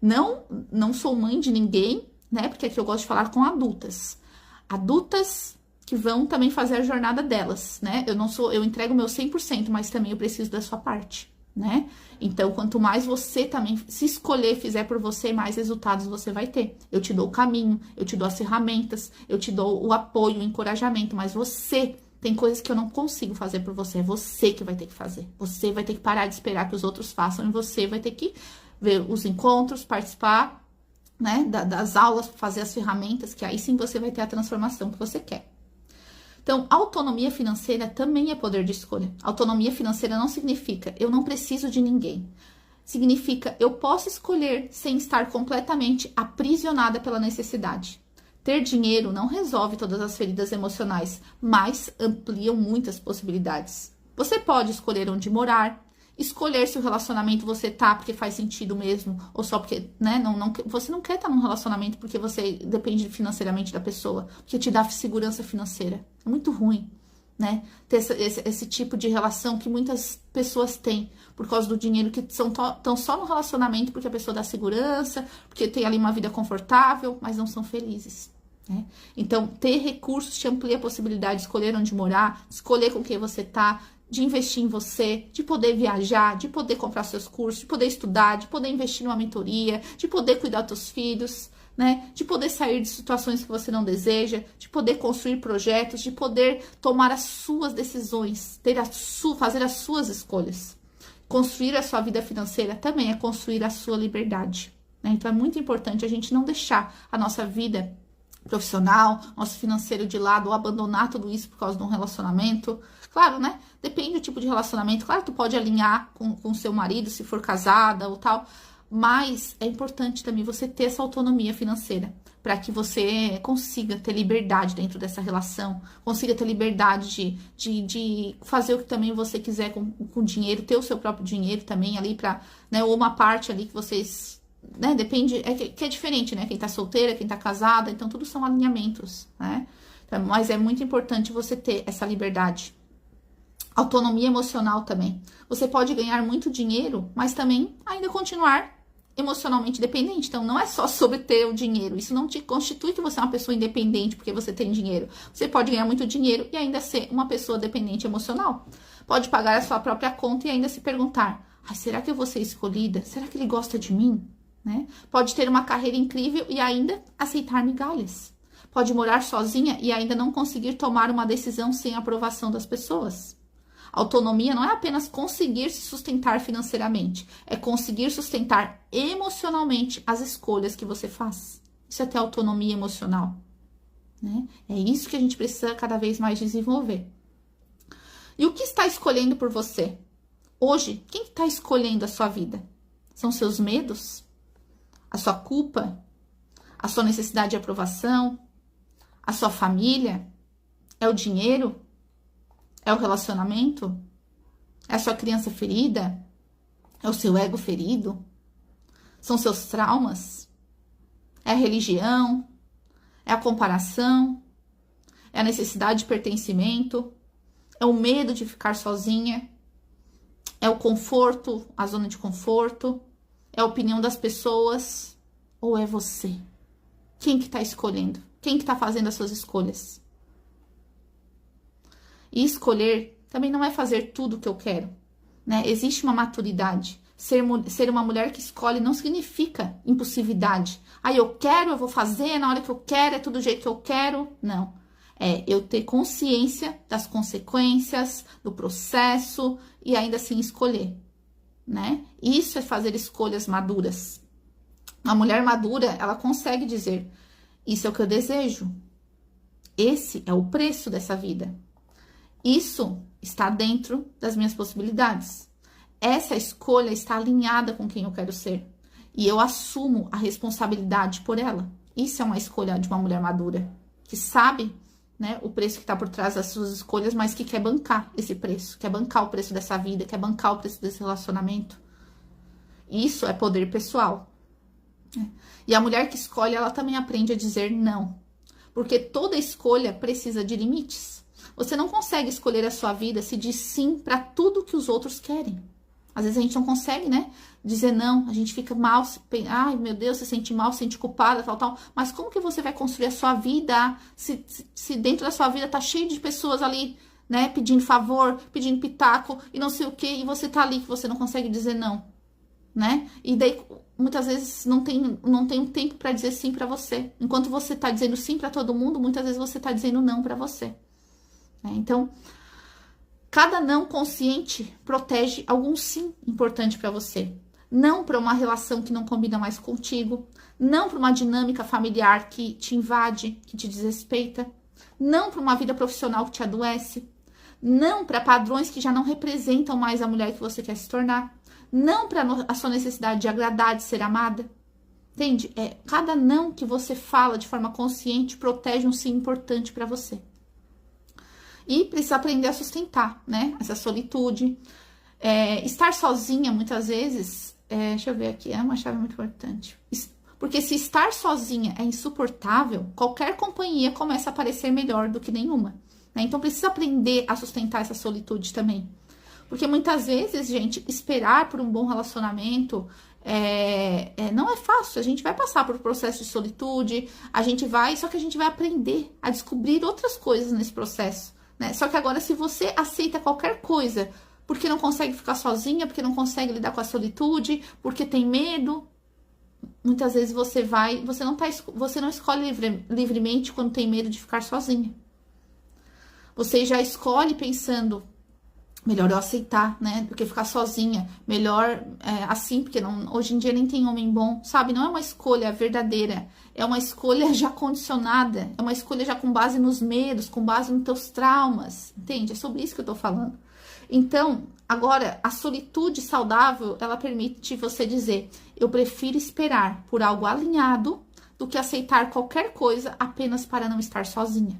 Não sou mãe de ninguém, né? Porque aqui eu gosto de falar com adultas. Adultas que vão também fazer a jornada delas, né? Eu entrego o meu 100%, mas também eu preciso da sua parte, né? Então, quanto mais você também se escolher, fizer por você, mais resultados você vai ter. Eu te dou o caminho, eu te dou as ferramentas, eu te dou o apoio, o encorajamento, mas você tem coisas que eu não consigo fazer por você, é você que vai ter que fazer. Você vai ter que parar de esperar que os outros façam e você vai ter que ver os encontros, participar, né, das aulas, fazer as ferramentas, que aí sim você vai ter a transformação que você quer. Então, autonomia financeira também é poder de escolha. Autonomia financeira não significa eu não preciso de ninguém. Significa eu posso escolher sem estar completamente aprisionada pela necessidade. Ter dinheiro não resolve todas as feridas emocionais, mas ampliam muitas possibilidades. Você pode escolher onde morar, escolher se o relacionamento você tá porque faz sentido mesmo, ou só porque, né, você não quer estar num relacionamento porque você depende financeiramente da pessoa, porque te dá segurança financeira. É muito ruim, né, ter esse tipo de relação que muitas pessoas têm por causa do dinheiro, que estão só no relacionamento porque a pessoa dá segurança, porque tem ali uma vida confortável, mas não são felizes, né? Então, ter recursos te amplia a possibilidade de escolher onde morar, escolher com quem você tá, de investir em você, de poder viajar, de poder comprar seus cursos, de poder estudar, de poder investir numa mentoria, de poder cuidar dos teus filhos, né? De poder sair de situações que você não deseja, de poder construir projetos, de poder tomar as suas decisões, fazer as suas escolhas. Construir a sua vida financeira também é construir a sua liberdade, né? Então é muito importante a gente não deixar a nossa vida profissional, nosso financeiro de lado, ou abandonar tudo isso por causa de um relacionamento. Claro, né? Depende do tipo de relacionamento. Claro, tu pode alinhar com seu marido, se for casada ou tal. Mas é importante também você ter essa autonomia financeira, para que você consiga ter liberdade dentro dessa relação, consiga ter liberdade de fazer o que também você quiser com o dinheiro, ter o seu próprio dinheiro também ali para, né, ou uma parte ali que vocês, né, depende, que é diferente, né, quem tá solteira, quem tá casada, então tudo são alinhamentos, né, então, mas é muito importante você ter essa liberdade. Autonomia emocional também. Você pode ganhar muito dinheiro, mas também ainda continuar emocionalmente dependente. Então, não é só sobre ter o dinheiro. Isso não te constitui que você é uma pessoa independente porque você tem dinheiro. Você pode ganhar muito dinheiro e ainda ser uma pessoa dependente emocional. Pode pagar a sua própria conta e ainda se perguntar: será que eu vou ser escolhida? Será que ele gosta de mim? Né? Pode ter uma carreira incrível e ainda aceitar migalhas. Pode morar sozinha e ainda não conseguir tomar uma decisão sem a aprovação das pessoas. Autonomia não é apenas conseguir se sustentar financeiramente, é conseguir sustentar emocionalmente as escolhas que você faz. Isso é ter autonomia emocional, né? É isso que a gente precisa cada vez mais desenvolver. E o que está escolhendo por você? Hoje, quem está escolhendo a sua vida? São seus medos? A sua culpa? A sua necessidade de aprovação? A sua família? É o dinheiro? É o relacionamento? É a sua criança ferida? É o seu ego ferido? São seus traumas? É a religião? É a comparação? É a necessidade de pertencimento? É o medo de ficar sozinha? É o conforto, a zona de conforto? É a opinião das pessoas? Ou é você? Quem que tá escolhendo? Quem que tá fazendo as suas escolhas? E escolher também não é fazer tudo o que eu quero, né? Existe uma maturidade. Ser uma mulher que escolhe não significa impulsividade. Eu quero, eu vou fazer na hora que eu quero, é tudo do jeito que eu quero. Não. É eu ter consciência das consequências, do processo e ainda assim escolher, né? Isso é fazer escolhas maduras. Uma mulher madura, ela consegue dizer: isso é o que eu desejo. Esse é o preço dessa vida. Isso está dentro das minhas possibilidades. Essa escolha está alinhada com quem eu quero ser. E eu assumo a responsabilidade por ela. Isso é uma escolha de uma mulher madura, que sabe, né, o preço que está por trás das suas escolhas, mas que quer bancar esse preço, quer bancar o preço dessa vida, quer bancar o preço desse relacionamento. Isso é poder pessoal. E a mulher que escolhe, ela também aprende a dizer não. Porque toda escolha precisa de limites. Você não consegue escolher a sua vida se diz sim para tudo que os outros querem. Às vezes a gente não consegue, né? Dizer não, a gente fica mal, ai meu Deus, se sente mal, se sente culpada, tal. Mas como que você vai construir a sua vida se dentro da sua vida tá cheio de pessoas ali, né? Pedindo favor, pedindo pitaco e não sei o quê, e você tá ali que você não consegue dizer não, né? E daí muitas vezes não tem tempo para dizer sim para você. Enquanto você tá dizendo sim para todo mundo, muitas vezes você tá dizendo não para você. Então, cada não consciente protege algum sim importante para você. Não para uma relação que não combina mais contigo. Não para uma dinâmica familiar que te invade, que te desrespeita. Não para uma vida profissional que te adoece. Não para padrões que já não representam mais a mulher que você quer se tornar. Não para a sua necessidade de agradar, de ser amada. Entende? Cada não que você fala de forma consciente protege um sim importante para você. E precisa aprender a sustentar, né? Essa solitude. Estar sozinha, muitas vezes... deixa eu ver aqui, é uma chave muito importante. Porque se estar sozinha é insuportável, qualquer companhia começa a parecer melhor do que nenhuma. Né? Então, precisa aprender a sustentar essa solitude também. Porque muitas vezes, gente, esperar por um bom relacionamento... não é fácil, a gente vai passar por um processo de solitude, só que a gente vai aprender a descobrir outras coisas nesse processo. Né? Só que agora, se você aceita qualquer coisa porque não consegue ficar sozinha, porque não consegue lidar com a solitude, porque tem medo, muitas vezes você não escolhe livremente quando tem medo de ficar sozinha. Você já escolhe pensando: melhor eu aceitar, né? Do que ficar sozinha. Melhor assim, porque hoje em dia nem tem homem bom, sabe? Não é uma escolha verdadeira. É uma escolha já condicionada. É uma escolha já com base nos medos, com base nos teus traumas. Entende? É sobre isso que eu tô falando. Então, agora, a solitude saudável, ela permite você dizer, eu prefiro esperar por algo alinhado do que aceitar qualquer coisa apenas para não estar sozinha.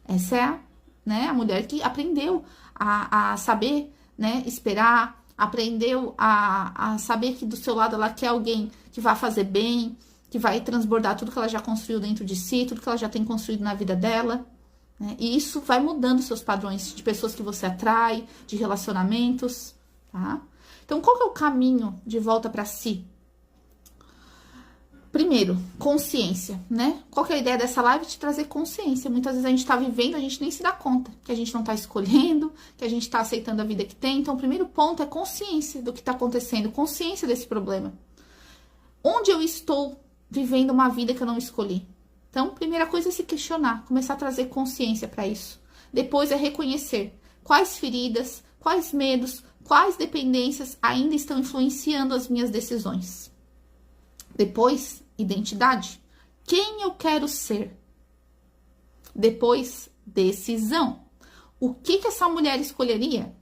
Essa é a mulher que aprendeu a saber, né, esperar, aprendeu a saber que do seu lado ela quer alguém que vai fazer bem, que vai transbordar tudo que ela já construiu dentro de si, tudo que ela já tem construído na vida dela, né? E isso vai mudando seus padrões de pessoas que você atrai, de relacionamentos, tá? Então, qual que é o caminho de volta para si? Primeiro, consciência, né? Qual que é a ideia dessa live? Te trazer consciência. Muitas vezes a gente tá vivendo, a gente nem se dá conta que a gente não tá escolhendo, que a gente tá aceitando a vida que tem. Então, o primeiro ponto é consciência do que tá acontecendo, consciência desse problema. Onde eu estou vivendo uma vida que eu não escolhi? Então, primeira coisa é se questionar, começar a trazer consciência para isso. Depois é reconhecer quais feridas, quais medos, quais dependências ainda estão influenciando as minhas decisões. Depois, identidade. Quem eu quero ser? Depois, decisão. O que essa mulher escolheria?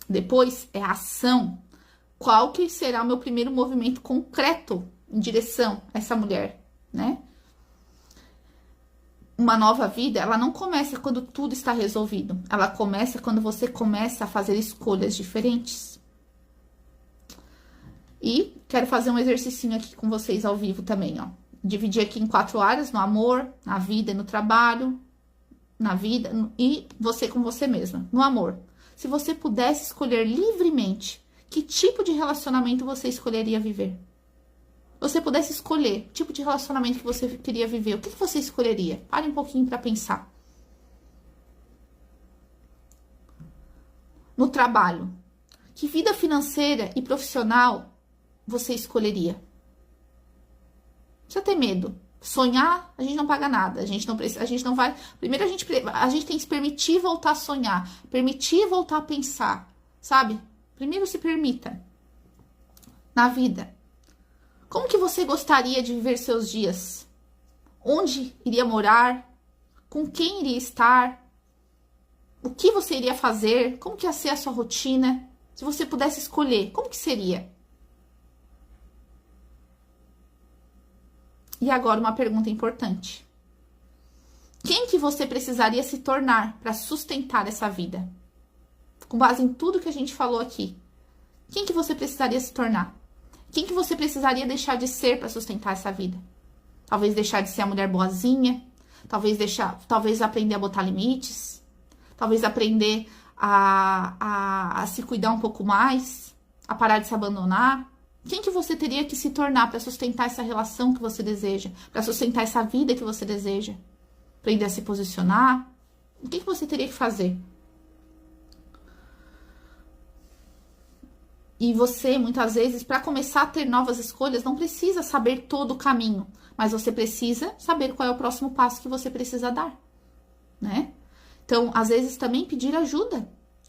Depois, é ação. Qual que será o meu primeiro movimento concreto em direção a essa mulher, né? Uma nova vida, ela não começa quando tudo está resolvido. Ela começa quando você começa a fazer escolhas diferentes. E quero fazer um exercício aqui com vocês ao vivo também, ó. Dividir aqui em 4 áreas, no amor, na vida e no trabalho, na vida e você com você mesma. No amor, se você pudesse escolher livremente, que tipo de relacionamento você escolheria viver? Você pudesse escolher o tipo de relacionamento que você queria viver, o que você escolheria? Pare um pouquinho para pensar. No trabalho, que vida financeira e profissional você escolheria? Não precisa ter medo. Sonhar, a gente não paga nada. A gente não precisa, a gente não vai. Primeiro a gente tem que se permitir voltar a sonhar, permitir voltar a pensar, sabe? Primeiro se permita. Na vida, como que você gostaria de viver seus dias? Onde iria morar? Com quem iria estar? O que você iria fazer? Como que ia ser a sua rotina? Se você pudesse escolher, como que seria? E agora uma pergunta importante. Quem que você precisaria se tornar para sustentar essa vida? Com base em tudo que a gente falou aqui. Quem que você precisaria se tornar? Quem que você precisaria deixar de ser para sustentar essa vida? Talvez deixar de ser a mulher boazinha, talvez aprender a botar limites, talvez aprender a se cuidar um pouco mais, a parar de se abandonar. Quem que você teria que se tornar para sustentar essa relação que você deseja, para sustentar essa vida que você deseja? Aprender a se posicionar? O que você teria que fazer? E você, muitas vezes, para começar a ter novas escolhas, não precisa saber todo o caminho, mas você precisa saber qual é o próximo passo que você precisa dar, né? Então, às vezes, também pedir ajuda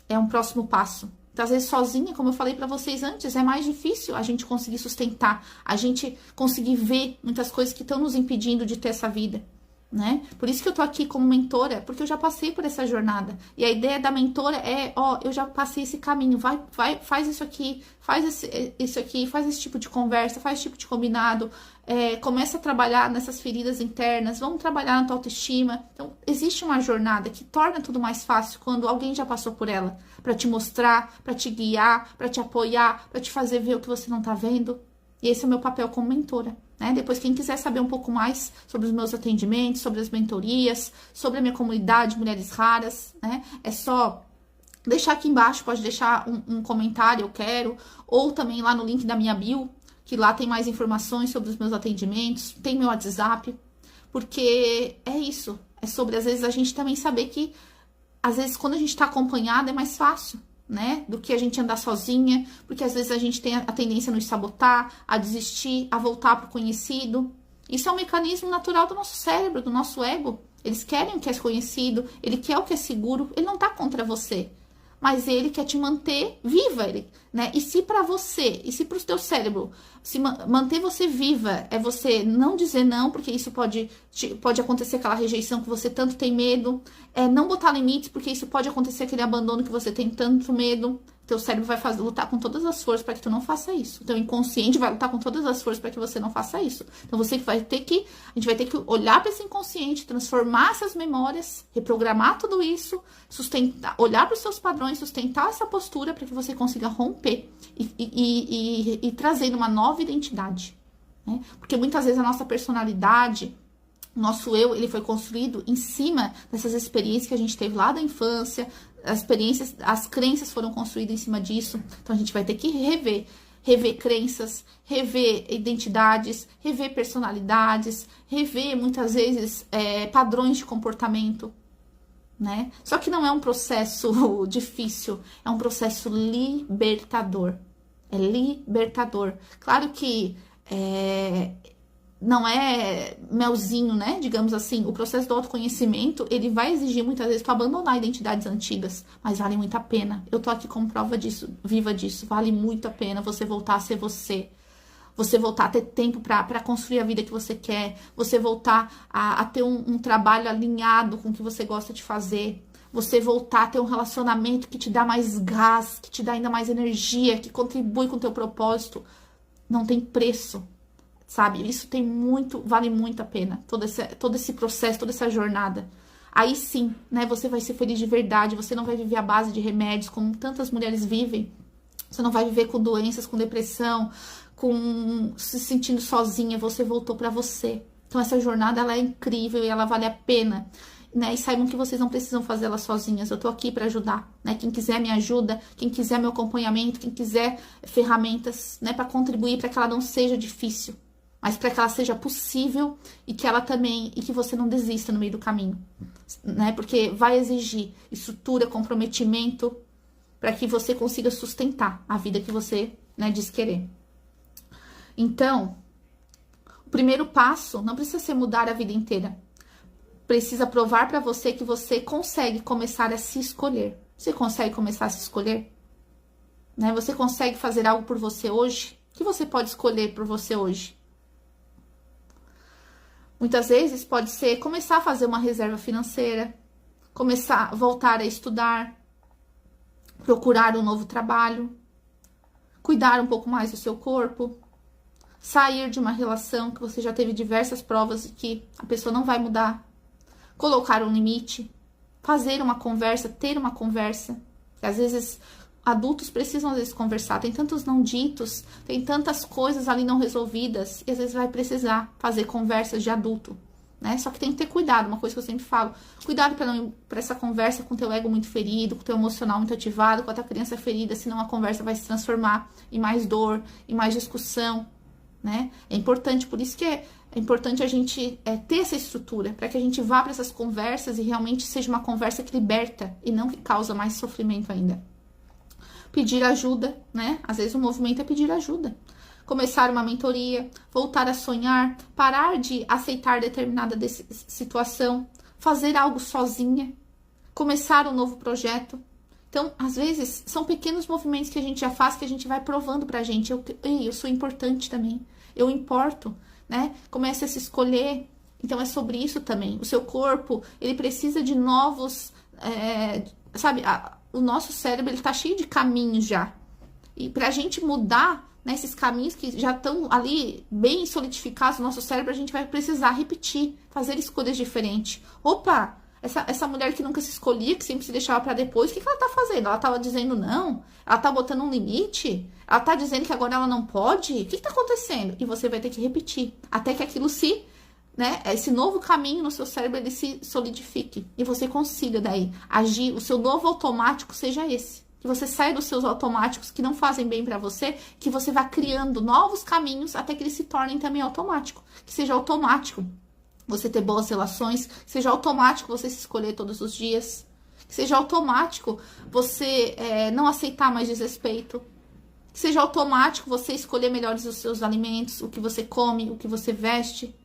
é um próximo passo. Então, às vezes, sozinha, como eu falei para vocês antes, é mais difícil a gente conseguir sustentar, a gente conseguir ver muitas coisas que estão nos impedindo de ter essa vida, né? Por isso que eu tô aqui como mentora, porque eu já passei por essa jornada. E a ideia da mentora é, ó, eu já passei esse caminho, vai, faz isso aqui, faz isso aqui, faz esse tipo de conversa, faz esse tipo de combinado, começa a trabalhar nessas feridas internas, vamos trabalhar na tua autoestima. Então, existe uma jornada que torna tudo mais fácil quando alguém já passou por ela, pra te mostrar, pra te guiar, pra te apoiar, pra te fazer ver o que você não tá vendo. E esse é o meu papel como mentora, né? Depois, quem quiser saber um pouco mais sobre os meus atendimentos, sobre as mentorias, sobre a minha comunidade Mulheres Raras, né? É só deixar aqui embaixo, pode deixar um comentário, eu quero, ou também lá no link da minha bio, que lá tem mais informações sobre os meus atendimentos, tem meu WhatsApp, porque é isso, é sobre, às vezes, a gente também saber que, às vezes, quando a gente tá acompanhada, é mais fácil, né, do que a gente andar sozinha, porque às vezes a gente tem a tendência a nos sabotar, a desistir, a voltar pro conhecido. Isso é um mecanismo natural do nosso cérebro, do nosso ego. Eles querem o que é conhecido, ele quer o que é seguro, ele não tá contra você. mas ele quer te manter viva, né? E se para você, e se para o teu cérebro, se manter você viva é você não dizer não, porque isso pode acontecer aquela rejeição que você tanto tem medo, é não botar limites, porque isso pode acontecer aquele abandono que você tem tanto medo. Teu cérebro vai lutar com todas as forças para que tu não faça isso. Teu inconsciente vai lutar com todas as forças para que você não faça isso. Então a gente vai ter que olhar para esse inconsciente, transformar essas memórias, reprogramar tudo isso, sustentar, olhar para os seus padrões, sustentar essa postura para que você consiga romper e trazer uma nova identidade, né? Porque muitas vezes a nossa personalidade, o nosso eu, ele foi construído em cima dessas experiências que a gente teve lá da infância, as experiências, as crenças foram construídas em cima disso. Então a gente vai ter que rever crenças, rever identidades, rever personalidades, rever muitas vezes padrões de comportamento, né? Só que não é um processo difícil, é um processo libertador. É libertador. Claro que não é melzinho, né? Digamos assim, o processo do autoconhecimento, ele vai exigir muitas vezes tu abandonar identidades antigas, mas vale muito a pena. Eu tô aqui como prova disso, viva disso. Vale muito a pena você voltar a ser você. Você voltar a ter tempo para construir a vida que você quer. Você voltar a ter um trabalho alinhado com o que você gosta de fazer. Você voltar a ter um relacionamento que te dá mais gás, que te dá ainda mais energia, que contribui com o teu propósito. Não tem preço. Sabe, isso vale muito a pena, todo esse processo, toda essa jornada. Aí sim, né, você vai ser feliz de verdade, você não vai viver à base de remédios, como tantas mulheres vivem. Você não vai viver com doenças, com depressão, com se sentindo sozinha, você voltou pra você. Então essa jornada, ela é incrível e ela vale a pena, né? E saibam que vocês não precisam fazer ela sozinhas, eu tô aqui para ajudar, né? Quem quiser me ajuda, quem quiser meu acompanhamento, quem quiser ferramentas, né, para contribuir para que ela não seja difícil, mas para que ela seja possível e que você não desista no meio do caminho, né? Porque vai exigir estrutura, comprometimento, para que você consiga sustentar a vida que você, né, diz querer. Então, o primeiro passo não precisa ser mudar a vida inteira. Precisa provar para você que você consegue começar a se escolher. Você consegue começar a se escolher? Né? Você consegue fazer algo por você hoje? O que você pode escolher por você hoje? Muitas vezes pode ser começar a fazer uma reserva financeira, começar a voltar a estudar, procurar um novo trabalho, cuidar um pouco mais do seu corpo, sair de uma relação que você já teve diversas provas de que a pessoa não vai mudar, colocar um limite, fazer uma conversa, ter uma conversa. Às vezes adultos precisam às vezes conversar, tem tantos não ditos, tem tantas coisas ali não resolvidas, e às vezes vai precisar fazer conversas de adulto, né? Só que tem que ter cuidado, uma coisa que eu sempre falo, cuidado para essa conversa com o teu ego muito ferido, com o teu emocional muito ativado, com a tua criança ferida, senão a conversa vai se transformar em mais dor, em mais discussão, né? É importante, por isso que é importante a gente ter essa estrutura, para que a gente vá para essas conversas e realmente seja uma conversa que liberta e não que causa mais sofrimento ainda. Pedir ajuda, né? Às vezes o movimento é pedir ajuda. Começar uma mentoria, voltar a sonhar, parar de aceitar determinada situação, fazer algo sozinha, começar um novo projeto. Então, às vezes, são pequenos movimentos que a gente já faz, que a gente vai provando pra gente. Eu sou importante também, eu importo, né? Comece a se escolher. Então, é sobre isso também. O seu corpo, ele precisa de novos, sabe... O nosso cérebro, ele tá cheio de caminhos já. E pra gente mudar, né, esses caminhos que já estão ali bem solidificados no nosso cérebro, a gente vai precisar repetir, fazer escolhas diferentes. Opa, essa mulher que nunca se escolhia, que sempre se deixava pra depois, o que ela tá fazendo? Ela tava dizendo não? Ela tá botando um limite? Ela tá dizendo que agora ela não pode? O que tá acontecendo? E você vai ter que repetir, até que aquilo né, esse novo caminho no seu cérebro, ele se solidifique. E você consiga daí agir, o seu novo automático seja esse. Que você saia dos seus automáticos que não fazem bem pra você, que você vá criando novos caminhos até que eles se tornem também automáticos. Que seja automático você ter boas relações, que seja automático você se escolher todos os dias, que seja automático você não aceitar mais desrespeito, que seja automático você escolher melhores os seus alimentos, o que você come, o que você veste.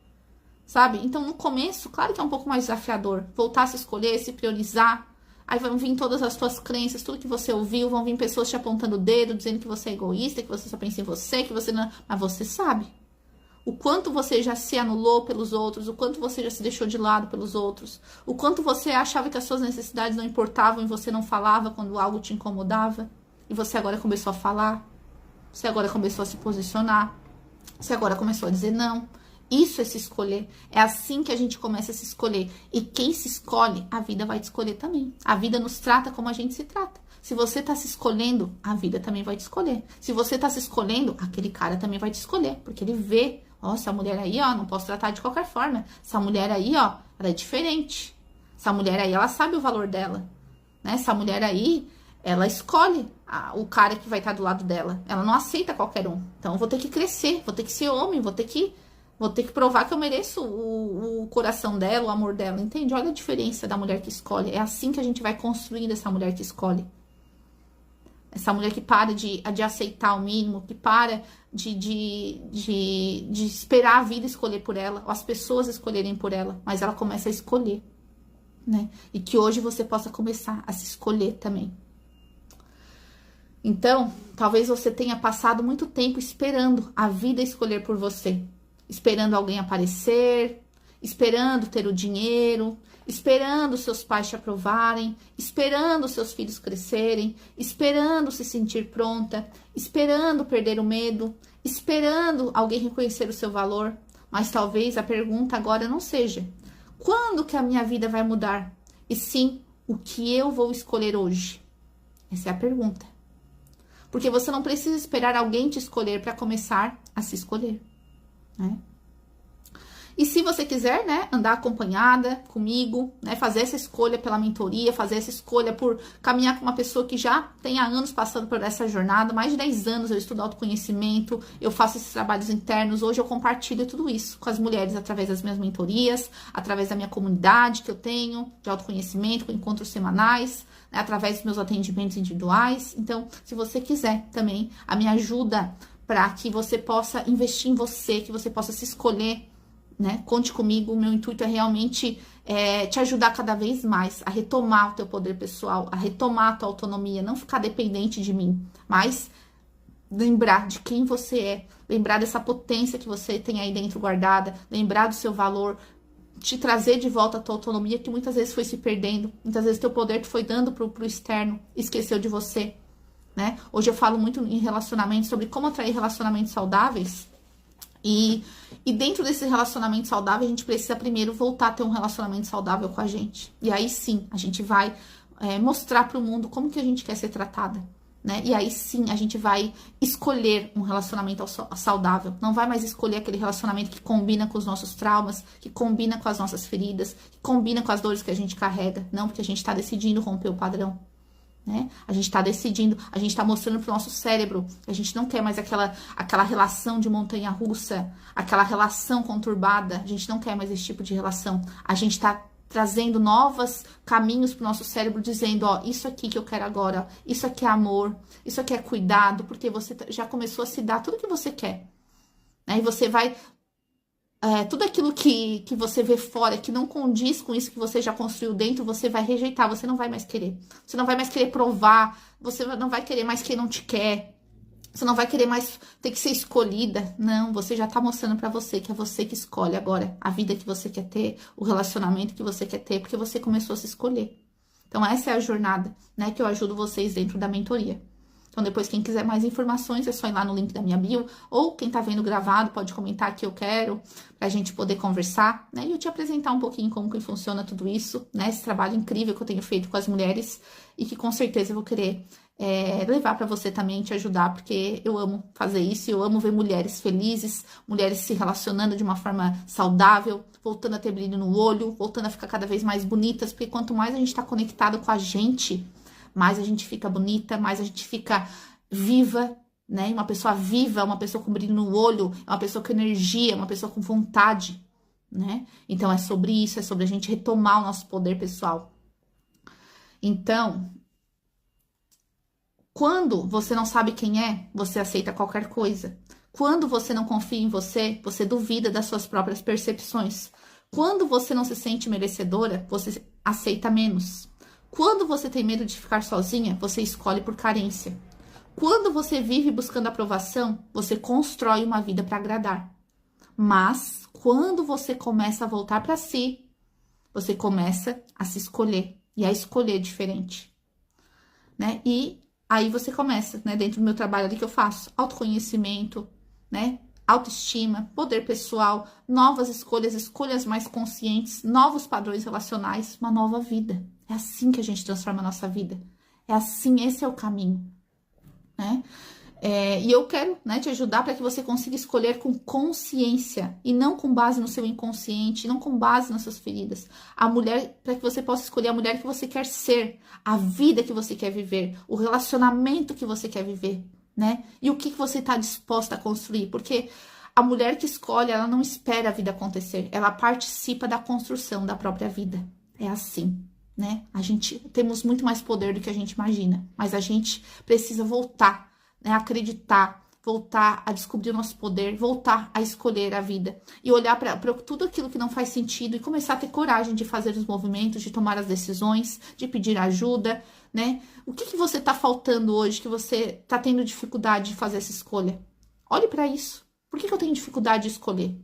Sabe? Então, no começo, claro que é um pouco mais desafiador. Voltar a se escolher, se priorizar, Aí vão vir todas as tuas crenças, tudo que você ouviu, vão vir pessoas te apontando o dedo, dizendo que você é egoísta, que você só pensa em você, que você não... Mas você sabe o quanto você já se anulou pelos outros, o quanto você já se deixou de lado pelos outros, o quanto você achava que as suas necessidades não importavam e você não falava quando algo te incomodava. E você agora começou a falar, você agora começou a se posicionar, você agora começou a dizer não. Isso é se escolher. É assim que a gente começa a se escolher. E quem se escolhe, a vida vai te escolher também. A vida nos trata como a gente se trata. Se você tá se escolhendo, a vida também vai te escolher. Se você tá se escolhendo, aquele cara também vai te escolher. Porque ele vê, ó, essa mulher aí, ó, não posso tratar de qualquer forma. Essa mulher aí, ó, ela é diferente. Essa mulher aí, ela sabe o valor dela. Né? Essa mulher aí, ela escolhe o cara que vai estar do lado dela. Ela não aceita qualquer um. Então, eu vou ter que crescer, vou ter que ser homem, vou ter que provar que eu mereço o coração dela, o amor dela, entende? Olha a diferença da mulher que escolhe. É assim que a gente vai construindo essa mulher que escolhe. Essa mulher que para de aceitar o mínimo, que para de esperar a vida escolher por ela, ou as pessoas escolherem por ela, mas ela começa a escolher, né? E que hoje você possa começar a se escolher também. Então, talvez você tenha passado muito tempo esperando a vida escolher por você. Esperando alguém aparecer, esperando ter o dinheiro, esperando seus pais te aprovarem, esperando seus filhos crescerem, esperando se sentir pronta, esperando perder o medo, esperando alguém reconhecer o seu valor. Mas talvez a pergunta agora não seja: quando que a minha vida vai mudar? E sim, o que eu vou escolher hoje? Essa é a pergunta. Porque você não precisa esperar alguém te escolher para começar a se escolher. Né? E se você quiser, né, andar acompanhada comigo, né, fazer essa escolha pela mentoria, fazer essa escolha por caminhar com uma pessoa que já tem há anos passando por essa jornada, mais de 10 anos eu estudo autoconhecimento, eu faço esses trabalhos internos, hoje eu compartilho tudo isso com as mulheres através das minhas mentorias, através da minha comunidade que eu tenho de autoconhecimento, com encontros semanais, né, através dos meus atendimentos individuais. Então, se você quiser também a minha ajuda para que você possa investir em você, que você possa se escolher, né? Conte comigo, o meu intuito é realmente te ajudar cada vez mais a retomar o teu poder pessoal, a retomar a tua autonomia, não ficar dependente de mim, mas lembrar de quem você é, lembrar dessa potência que você tem aí dentro guardada, lembrar do seu valor, te trazer de volta a tua autonomia que muitas vezes foi se perdendo, muitas vezes teu poder tu foi dando pro externo, esqueceu de você, né? Hoje eu falo muito em relacionamento, sobre como atrair relacionamentos saudáveis. E dentro desse relacionamento saudável, a gente precisa primeiro voltar a ter um relacionamento saudável com a gente. E aí sim, a gente vai mostrar para o mundo como que a gente quer ser tratada, né? E aí sim, a gente vai escolher um relacionamento saudável. Não vai mais escolher aquele relacionamento que combina com os nossos traumas, que combina com as nossas feridas, que combina com as dores que a gente carrega. Não, porque a gente está decidindo romper o padrão. Né? A gente está decidindo, a gente está mostrando para o nosso cérebro que a gente não quer mais aquela relação de montanha-russa, aquela relação conturbada. A gente não quer mais esse tipo de relação. A gente está trazendo novos caminhos para o nosso cérebro, dizendo, ó, isso aqui que eu quero agora, ó, isso aqui é amor, isso aqui é cuidado, porque você já começou a se dar tudo que você quer. Né? E você vai... tudo aquilo que você vê fora, que não condiz com isso que você já construiu dentro, você vai rejeitar, você não vai mais querer. Você não vai mais querer provar, você não vai querer mais quem não te quer. Você não vai querer mais ter que ser escolhida. Não, você já tá mostrando pra você que é você que escolhe agora a vida que você quer ter, o relacionamento que você quer ter, porque você começou a se escolher. Então, essa é a jornada, né, que eu ajudo vocês dentro da mentoria. Então, depois, quem quiser mais informações, é só ir lá no link da minha bio, ou quem tá vendo gravado pode comentar que eu quero, pra gente poder conversar, né? E eu te apresentar um pouquinho como que funciona tudo isso, né? Esse trabalho incrível que eu tenho feito com as mulheres e que com certeza eu vou querer levar pra você também, te ajudar, porque eu amo fazer isso, eu amo ver mulheres felizes, mulheres se relacionando de uma forma saudável, voltando a ter brilho no olho, voltando a ficar cada vez mais bonitas, porque quanto mais a gente tá conectado com a gente, mais a gente fica bonita, mais a gente fica viva, né? Uma pessoa viva, uma pessoa com brilho no olho, é uma pessoa com energia, uma pessoa com vontade, né? Então, é sobre isso, é sobre a gente retomar o nosso poder pessoal. Então, quando você não sabe quem é, você aceita qualquer coisa. Quando você não confia em você, você duvida das suas próprias percepções. Quando você não se sente merecedora, você aceita menos. Quando você tem medo de ficar sozinha, você escolhe por carência. Quando você vive buscando aprovação, você constrói uma vida para agradar. Mas quando você começa a voltar para si, você começa a se escolher e a escolher diferente, né? E aí você começa, né, dentro do meu trabalho ali que eu faço, autoconhecimento, né? Autoestima, poder pessoal, novas escolhas, escolhas mais conscientes, novos padrões relacionais, uma nova vida. É assim que a gente transforma a nossa vida. É assim, esse é o caminho, né? E eu quero, né, te ajudar para que você consiga escolher com consciência e não com base no seu inconsciente, não com base nas suas feridas. A mulher, para que você possa escolher a mulher que você quer ser, a vida que você quer viver, o relacionamento que você quer viver, né? E o que você está disposta a construir, porque a mulher que escolhe, ela não espera a vida acontecer, ela participa da construção da própria vida. É assim, né? A gente temos muito mais poder do que a gente imagina, mas a gente precisa voltar, né, acreditar, voltar a descobrir o nosso poder, voltar a escolher a vida e olhar para tudo aquilo que não faz sentido e começar a ter coragem de fazer os movimentos, de tomar as decisões, de pedir ajuda, né? O que você tá faltando hoje que você tá tendo dificuldade de fazer essa escolha? Olhe para isso. Por que eu tenho dificuldade de escolher?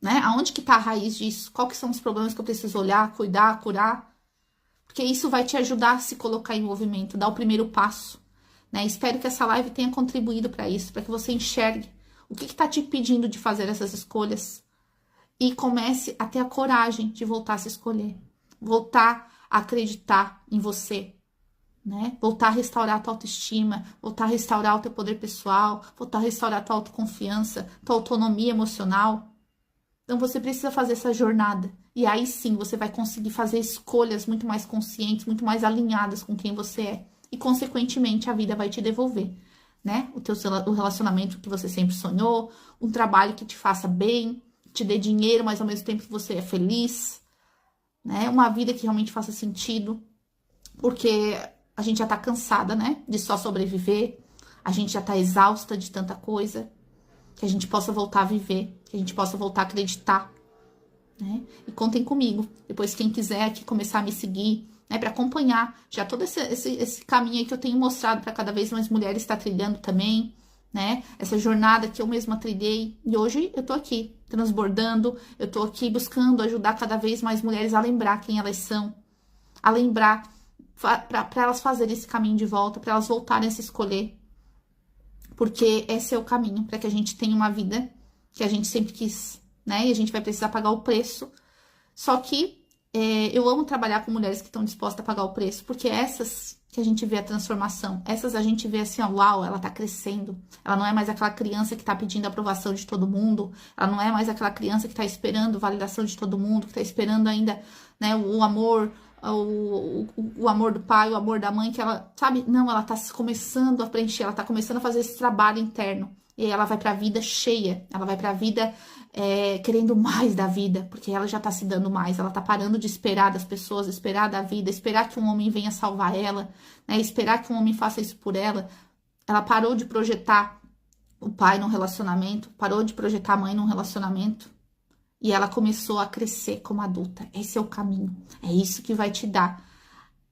Né? Aonde que tá a raiz disso? Quais que são os problemas que eu preciso olhar, cuidar, curar? Porque isso vai te ajudar a se colocar em movimento, dar o primeiro passo. Né? Espero que essa live tenha contribuído para isso, para que você enxergue o que está te impedindo de fazer essas escolhas e comece a ter a coragem de voltar a se escolher, voltar a acreditar em você, né? Voltar a restaurar a tua autoestima, voltar a restaurar o teu poder pessoal, voltar a restaurar a tua autoconfiança, tua autonomia emocional. Então você precisa fazer essa jornada e aí sim você vai conseguir fazer escolhas muito mais conscientes, muito mais alinhadas com quem você é. E, consequentemente, a vida vai te devolver, né? O relacionamento que você sempre sonhou, um trabalho que te faça bem, te dê dinheiro, mas ao mesmo tempo que você é feliz, né? Uma vida que realmente faça sentido, porque a gente já tá cansada, né? De só sobreviver, a gente já tá exausta de tanta coisa, que a gente possa voltar a viver, que a gente possa voltar a acreditar, né? E contem comigo. Depois, quem quiser aqui começar a me seguir, né, para acompanhar já todo esse caminho aí que eu tenho mostrado para cada vez mais mulheres estar trilhando também, né? Essa jornada que eu mesma trilhei. E hoje eu tô aqui transbordando, eu tô aqui buscando ajudar cada vez mais mulheres a lembrar quem elas são, a lembrar para elas fazerem esse caminho de volta, para elas voltarem a se escolher. Porque esse é o caminho para que a gente tenha uma vida que a gente sempre quis, né? E a gente vai precisar pagar o preço. Só que eu amo trabalhar com mulheres que estão dispostas a pagar o preço, porque essas que a gente vê a transformação, essas a gente vê assim, ó, uau, ela tá crescendo, ela não é mais aquela criança que tá pedindo a aprovação de todo mundo, ela não é mais aquela criança que tá esperando validação de todo mundo, que tá esperando ainda, né, o amor, o amor do pai, o amor da mãe, que ela, sabe, não, ela tá começando a preencher, ela tá começando a fazer esse trabalho interno, e aí ela vai pra vida cheia, ela vai pra vida querendo mais da vida, porque ela já tá se dando mais, ela tá parando de esperar das pessoas, esperar da vida, esperar que um homem venha salvar ela, né, esperar que um homem faça isso por ela. Ela parou de projetar o pai num relacionamento, parou de projetar a mãe num relacionamento, e ela começou a crescer como adulta. Esse é o caminho, é isso que vai te dar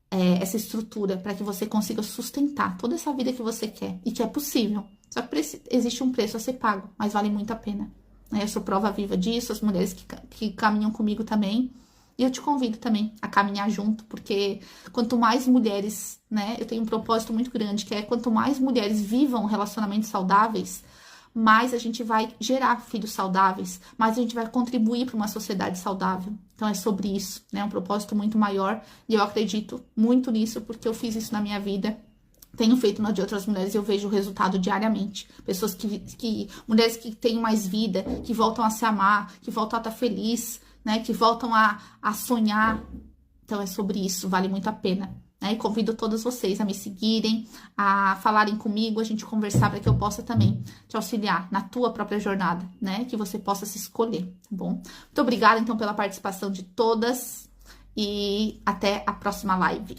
essa estrutura para que você consiga sustentar toda essa vida que você quer e que é possível. Só que existe um preço a ser pago, mas vale muito a pena. Eu sou prova viva disso, as mulheres que caminham comigo também. E eu te convido também a caminhar junto, porque quanto mais mulheres, né? Eu tenho um propósito muito grande, que é quanto mais mulheres vivam relacionamentos saudáveis, mais a gente vai gerar filhos saudáveis, mais a gente vai contribuir para uma sociedade saudável. Então é sobre isso, né? É um propósito muito maior e eu acredito muito nisso, porque eu fiz isso na minha vida. Tenho feito na de outras mulheres e eu vejo o resultado diariamente. Pessoas mulheres que têm mais vida, que voltam a se amar, que voltam a estar feliz, né? Que voltam a sonhar. Então é sobre isso, vale muito a pena. Né? E convido todas vocês a me seguirem, a falarem comigo, a gente conversar para que eu possa também te auxiliar na tua própria jornada, né? Que você possa se escolher, tá bom? Muito obrigada, então, pela participação de todas e até a próxima live.